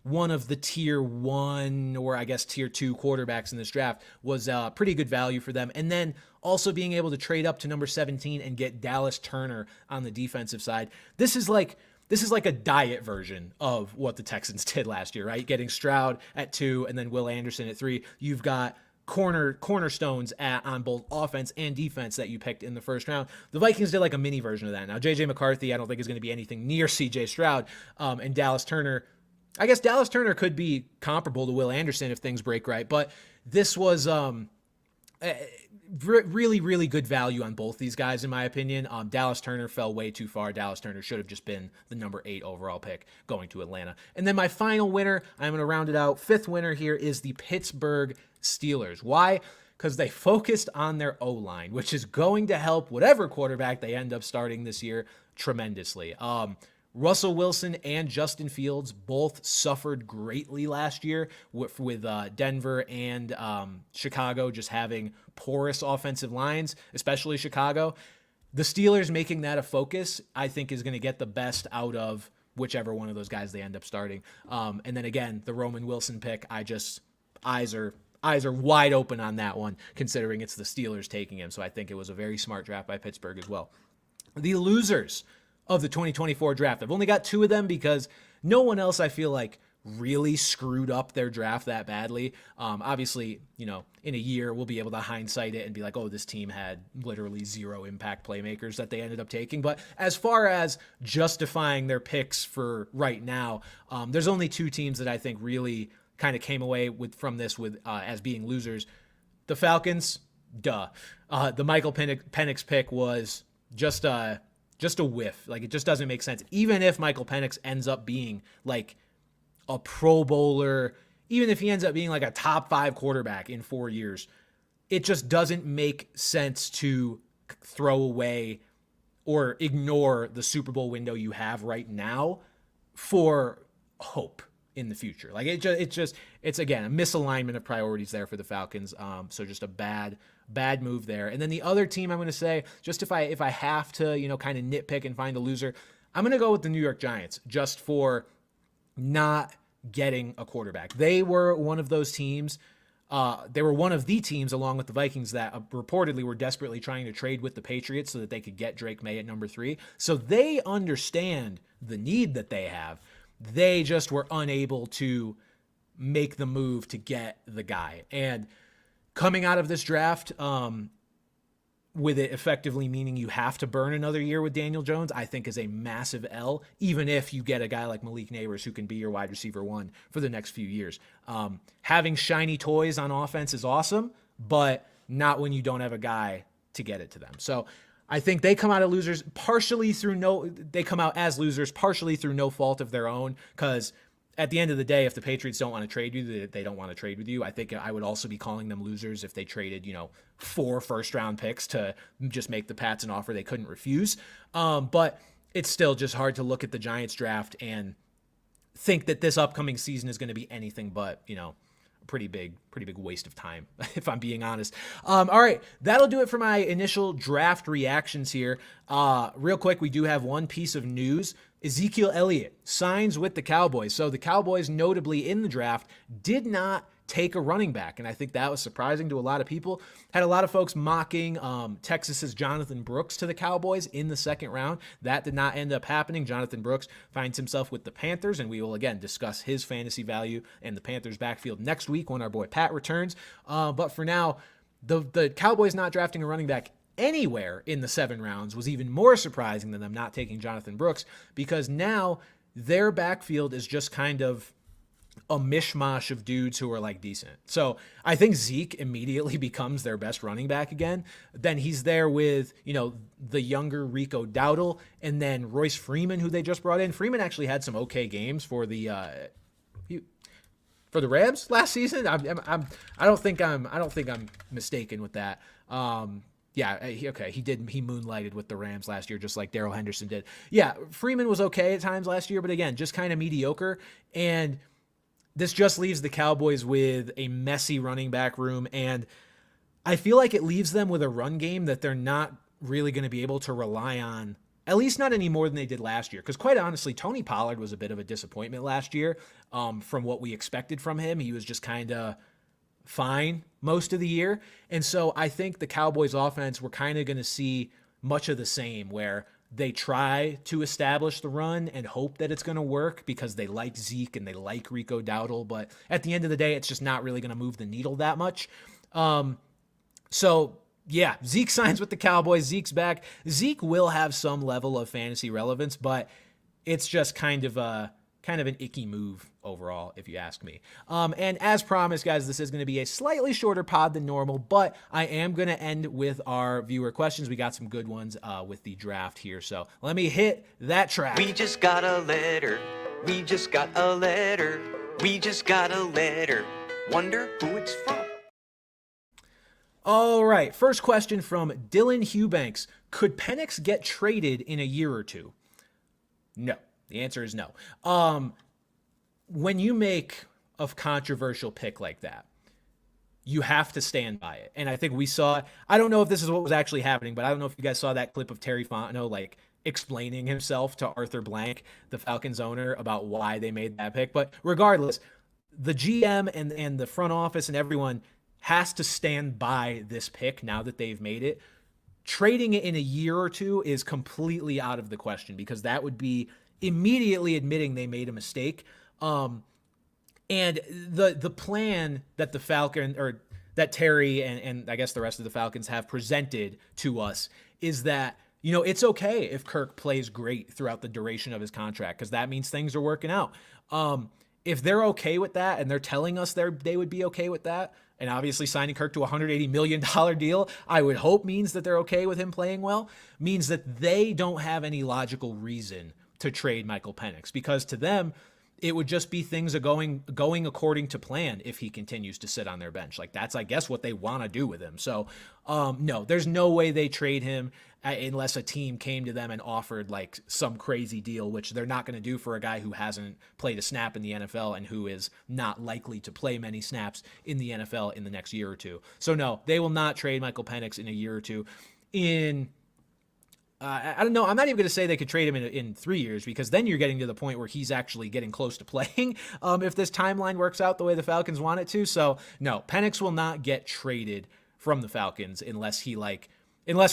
one of the tier 1 or I guess tier 2 quarterbacks in this draft was pretty good value for them. And then also being able to trade up to number 17 and get Dallas Turner on the defensive side. This is like a diet version of what the Texans did last year, right? Getting Stroud at 2 and then Will Anderson at 3. You've got cornerstones on both offense and defense that you picked in the first round. The Vikings did like a mini version of that. Now, J.J. McCarthy, I don't think is going to be anything near C.J. Stroud, and Dallas Turner. I guess Dallas Turner could be comparable to Will Anderson if things break right, but this was really, really good value on both these guys, in my opinion. Dallas Turner fell way too far. Dallas Turner should have just been the number 8 overall pick going to Atlanta. And then my final winner, I'm going to round it out. 5th winner here is the Pittsburgh Steelers. Why? Because they focused on their O-line, which is going to help whatever quarterback they end up starting this year tremendously. Russell Wilson and Justin Fields both suffered greatly last year with Denver and Chicago just having porous offensive lines, especially Chicago. The Steelers making that a focus, I think, is going to get the best out of whichever one of those guys they end up starting. And then again, the Roman Wilson pick, eyes are wide open on that one, considering it's the Steelers taking him. So I think it was a very smart draft by Pittsburgh as well. The losers of the 2024 draft. I've only got 2 of them because no one else, I feel like, really screwed up their draft that badly. Obviously, in a year, we'll be able to hindsight it and be like, oh, this team had literally 0 impact playmakers that they ended up taking. But as far as justifying their picks for right now, there's only 2 teams that I think really kind of came away from this as being losers. The Falcons, duh. The Michael Penix pick was just a whiff. Like, it just doesn't make sense. Even if Michael Penix ends up being like a Pro Bowler, even if he ends up being like a top 5 quarterback in 4 years, it just doesn't make sense to throw away or ignore the Super Bowl window you have right now for hope in the future. Like, it's again, a misalignment of priorities there for the Falcons. So just a bad move there. And then the other team I'm going to say, just if I have to, kind of nitpick and find a loser, I'm going to go with the New York Giants just for not getting a quarterback. They were one of those teams. They were one of the teams, along with the Vikings, that reportedly were desperately trying to trade with the Patriots so that they could get Drake May at number 3. So they understand the need that they have. They just were unable to make the move to get the guy. And coming out of this draft, with it effectively meaning you have to burn another year with Daniel Jones, I think is a massive L, even if you get a guy like Malik Neighbors who can be your wide receiver 1 for the next few years. Having shiny toys on offense is awesome, but not when you don't have a guy to get it to them. So I think they come out as losers partially through no fault of their own, because at the end of the day, if the Patriots don't want to trade you, they don't want to trade with you. I think I would also be calling them losers if they traded, 4 first-round picks to just make the Pats an offer they couldn't refuse. But it's still just hard to look at the Giants draft and think that this upcoming season is going to be anything but, a pretty big waste of time, if I'm being honest. All right, that'll do it for my initial draft reactions here. Real quick, we do have one piece of news. Ezekiel Elliott signs with the Cowboys. So the Cowboys, notably in the draft, did not take a running back, and I think that was surprising to a lot of people. Had a lot of folks mocking Texas's Jonathan Brooks to the Cowboys in the second round. That did not end up happening. Jonathan Brooks finds himself with the Panthers, and we will again discuss his fantasy value and the Panthers backfield next week when our boy Pat returns. But for now, the Cowboys not drafting a running back anywhere in the 7 rounds was even more surprising than them not taking Jonathan Brooks, because now their backfield is just kind of a mishmash of dudes who are like decent. So I think Zeke immediately becomes their best running back again. Then he's there with, the younger Rico Dowdle, and then Royce Freeman, who they just brought in. Freeman actually had some okay games for the Rams last season. I don't think I'm mistaken with that. Yeah, okay, he moonlighted with the Rams last year, just like Darrell Henderson did. Yeah, Freeman was okay at times last year, but again, just kind of mediocre. And this just leaves the Cowboys with a messy running back room, and I feel like it leaves them with a run game that they're not really going to be able to rely on, at least not any more than they did last year. Because quite honestly, Tony Pollard was a bit of a disappointment last year from what we expected from him. He was just kind of fine most of the year. And so I think the Cowboys offense, we're kind of going to see much of the same, where they try to establish the run and hope that it's going to work because they like Zeke and they like Rico Dowdle. But at the end of the day, it's just not really going to move the needle that much. So yeah, Zeke signs with the Cowboys. Zeke's back. Zeke will have some level of fantasy relevance, but it's just kind of an icky move overall, if you ask me. And as promised, guys, this is going to be a slightly shorter pod than normal, but I am going to end with our viewer questions. We got some good ones with the draft here, so let me hit that track. We just got a letter. We just got a letter. We just got a letter. Wonder who it's from. All right, first question from Dylan Hughbanks. Could Penix get traded in a year or two? No. The answer is no. When you make a controversial pick like that, you have to stand by it. And I think we saw, I don't know if this is what was actually happening, but I don't know if you guys saw that clip of Terry Fontenot, explaining himself to Arthur Blank, the Falcons owner, about why they made that pick. But regardless, the GM and the front office and everyone has to stand by this pick now that they've made it. Trading it in a year or two is completely out of the question, because that would be immediately admitting they made a mistake. And the plan that the Falcon, or that Terry and I guess the rest of the Falcons have presented to us, is that, it's okay if Kirk plays great throughout the duration of his contract, because that means things are working out. If they're okay with that, and they're telling us they would be okay with that, and obviously signing Kirk to a $180 million deal, I would hope means that they're okay with him playing well, means that they don't have any logical reason to trade Michael Penix, because to them, it would just be things are going according to plan if he continues to sit on their bench. That's, I guess, what they want to do with him. So, no, there's no way they trade him unless a team came to them and offered some crazy deal, which they're not going to do for a guy who hasn't played a snap in the NFL and who is not likely to play many snaps in the NFL in the next year or two. So no, they will not trade Michael Penix in a year or two. I don't know. I'm not even going to say they could trade him in 3 years, because then you're getting to the point where he's actually getting close to playing if this timeline works out the way the Falcons want it to. So, no, Penix will not get traded from the Falcons unless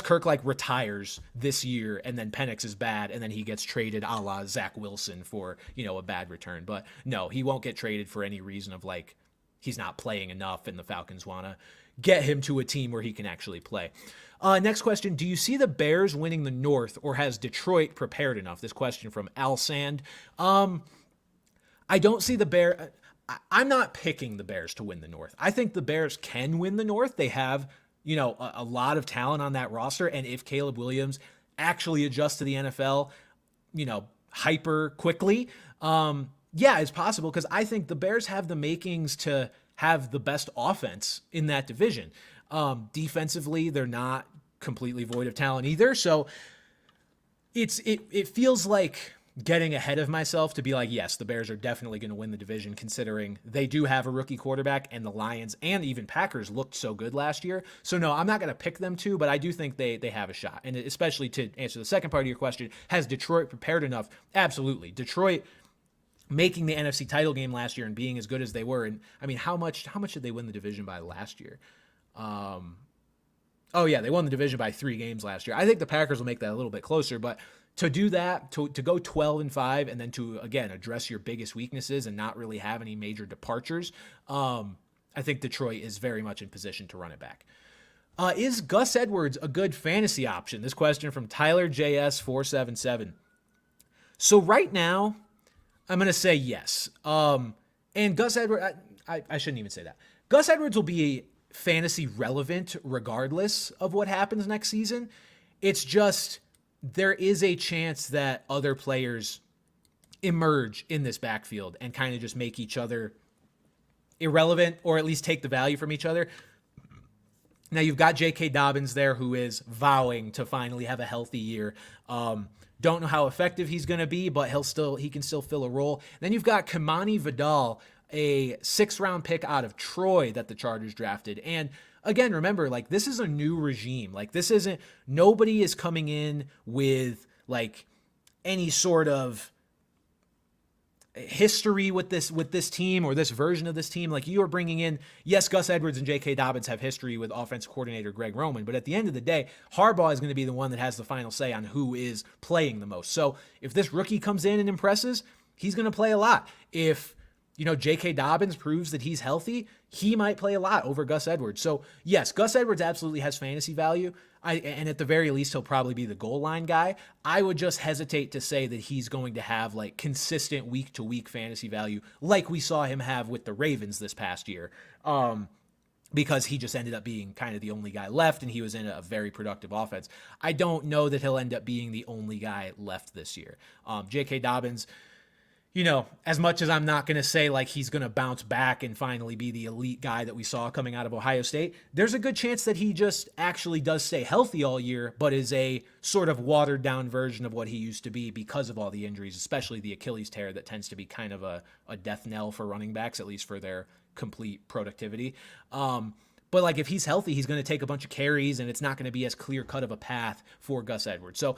Kirk retires this year and then Penix is bad and then he gets traded a la Zach Wilson for, a bad return. But no, he won't get traded for any reason of he's not playing enough and the Falcons want to get him to a team where he can actually play. Next question. Do you see the Bears winning the North, or has Detroit prepared enough? This question from Al Sand. I don't see the Bears. I'm not picking the Bears to win the North. I think the Bears can win the North. They have, a lot of talent on that roster. And if Caleb Williams actually adjusts to the NFL, hyper quickly, yeah, it's possible, because I think the Bears have the makings to have the best offense in that division. Defensively, they're not completely void of talent either. So it feels like, getting ahead of myself to be like, yes, the Bears are definitely going to win the division considering they do have a rookie quarterback and the Lions and even Packers looked so good last year. So no, I'm not going to pick them to, but I do think they have a shot. And especially to answer the second part of your question, has Detroit prepared enough? Absolutely. Detroit making the NFC title game last year and being as good as they were. And I mean, how much did they win the division by last year? Oh yeah, they won the division by 3 games last year. I think the Packers will make that a little bit closer, but to do that, to go 12-5, and then to, again, address your biggest weaknesses and not really have any major departures, I think Detroit is very much in position to run it back. Is Gus Edwards a good fantasy option? This question from Tyler JS477. So right now, I'm going to say yes. And Gus Edwards, I shouldn't even say that. Gus Edwards will be fantasy relevant regardless of what happens next season. It's just there is a chance that other players emerge in this backfield and kind of just make each other irrelevant or at least take the value from each other. Now you've got J.K. Dobbins there who is vowing to finally have a healthy year. Don't know how effective he's going to be, but he can still fill a role. Then you've got Kamani Vidal, a 6th-round pick out of Troy that the Chargers drafted. And again, remember, like, this is a new regime. Like, nobody is coming in with like any sort of history with this team or this version of this team. Like, you are bringing in, yes, Gus Edwards and J.K. Dobbins have history with offensive coordinator Greg Roman, but at the end of the day, Harbaugh is going to be the one that has the final say on who is playing the most. So if this rookie comes in and impresses, he's going to play a lot. If J.K. Dobbins proves that he's healthy, he might play a lot over Gus Edwards. So yes, Gus Edwards absolutely has fantasy value. And at the very least, he'll probably be the goal line guy. I would just hesitate to say that he's going to have like consistent week to week fantasy value like we saw him have with the Ravens this past year. Because he just ended up being kind of the only guy left and he was in a very productive offense. I don't know that he'll end up being the only guy left this year. J.K. Dobbins, as much as I'm not going to say like he's going to bounce back and finally be the elite guy that we saw coming out of Ohio State, there's a good chance that he just actually does stay healthy all year, but is a sort of watered down version of what he used to be because of all the injuries, especially the Achilles tear that tends to be kind of a death knell for running backs, at least for their complete productivity. But like if he's healthy, he's going to take a bunch of carries and it's not going to be as clear cut of a path for Gus Edwards. So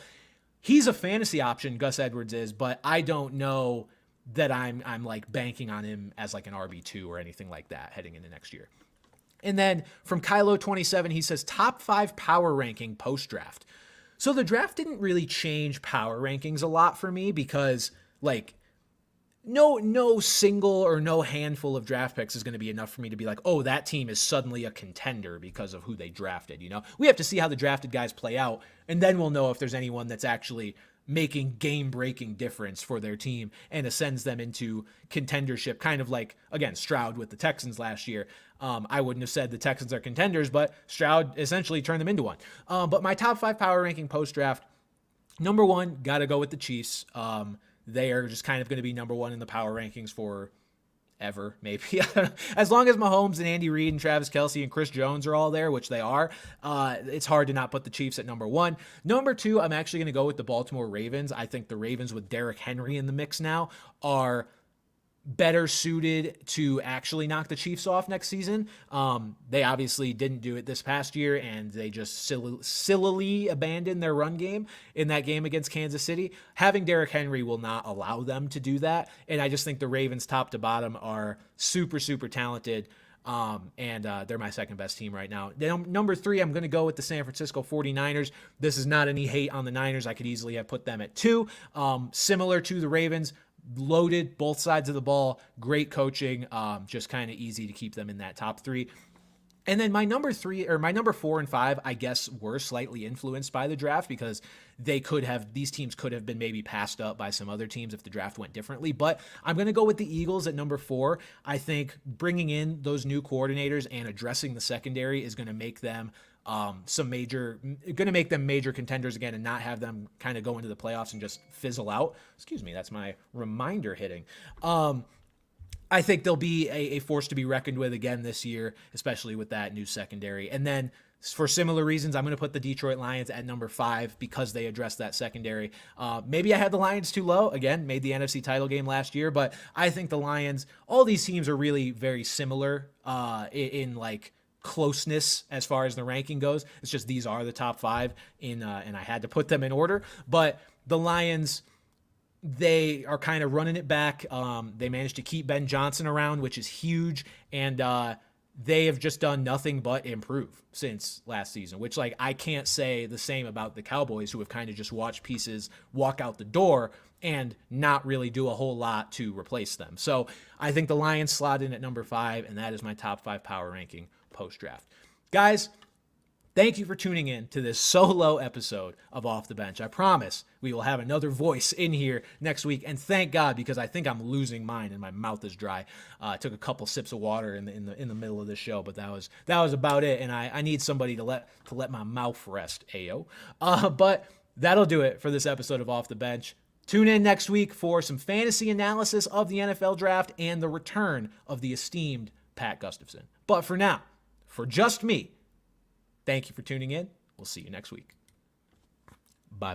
he's a fantasy option, Gus Edwards is, but I don't know that I'm like banking on him as like an RB2 or anything like that heading into next year. And then from Kylo27, he says top 5 power ranking post-draft. So the draft didn't really change power rankings a lot for me because like no single or no handful of draft picks is going to be enough for me to be like, oh, that team is suddenly a contender because of who they drafted. We have to see how the drafted guys play out, and then we'll know if there's anyone that's actually making game-breaking difference for their team and ascends them into contendership, kind of like, again, Stroud with the Texans last year. I wouldn't have said the Texans are contenders, but Stroud essentially turned them into one. But my top 5 power ranking post-draft, number 1, got to go with the Chiefs. They are just kind of going to be number 1 in the power rankings for ever, maybe. As long as Mahomes and Andy Reid and Travis Kelce and Chris Jones are all there, which they are, it's hard to not put the Chiefs at number 1. Number 2, I'm actually going to go with the Baltimore Ravens. I think the Ravens with Derrick Henry in the mix now are better suited to actually knock the Chiefs off next season. They obviously didn't do it this past year, and they just sillily abandoned their run game in that game against Kansas City. Having Derrick Henry will not allow them to do that, and I just think the Ravens top to bottom are super, super talented, and they're my second best team right now. Number 3, I'm going to go with the San Francisco 49ers. This is not any hate on the Niners. I could easily have put them at 2. Similar to the Ravens, loaded both sides of the ball, great coaching, just kind of easy to keep them in that top 3. And then my number 4 and 5, I guess, were slightly influenced by the draft because these teams could have been maybe passed up by some other teams if the draft went differently. But I'm going to go with the Eagles at number 4. I think bringing in those new coordinators and addressing the secondary is going to make them major contenders again and not have them kind of go into the playoffs and just fizzle out. Excuse me, that's my reminder hitting. I think they'll be a force to be reckoned with again this year, especially with that new secondary. And then For similar reasons, I'm going to put the Detroit Lions at number 5 because they addressed that secondary. Maybe I had the Lions too low. Again, made the NFC title game last year, but I think the Lions, all these teams are really very similar in like closeness as far as the ranking goes. It's just these are the top 5 and I had to put them in order. But the Lions, they are kind of running it back. They managed to keep Ben Johnson around, which is huge, and they have just done nothing but improve since last season, which like I can't say the same about the Cowboys, who have kind of just watched pieces walk out the door and not really do a whole lot to replace them. So I think the Lions slot in at number 5, and that is my top 5 power ranking post-draft. Guys, thank you for tuning in to this solo episode of Off the Bench. I promise we will have another voice in here next week, and thank God, because I think I'm losing mine and my mouth is dry. I took a couple sips of water in the middle of the show, but that was about it, and I need somebody to let my mouth rest, ayo. But that'll do it for this episode of Off the Bench. Tune in next week for some fantasy analysis of the NFL Draft and the return of the esteemed Pat Gustafson. But for now, for just me, thank you for tuning in. We'll see you next week.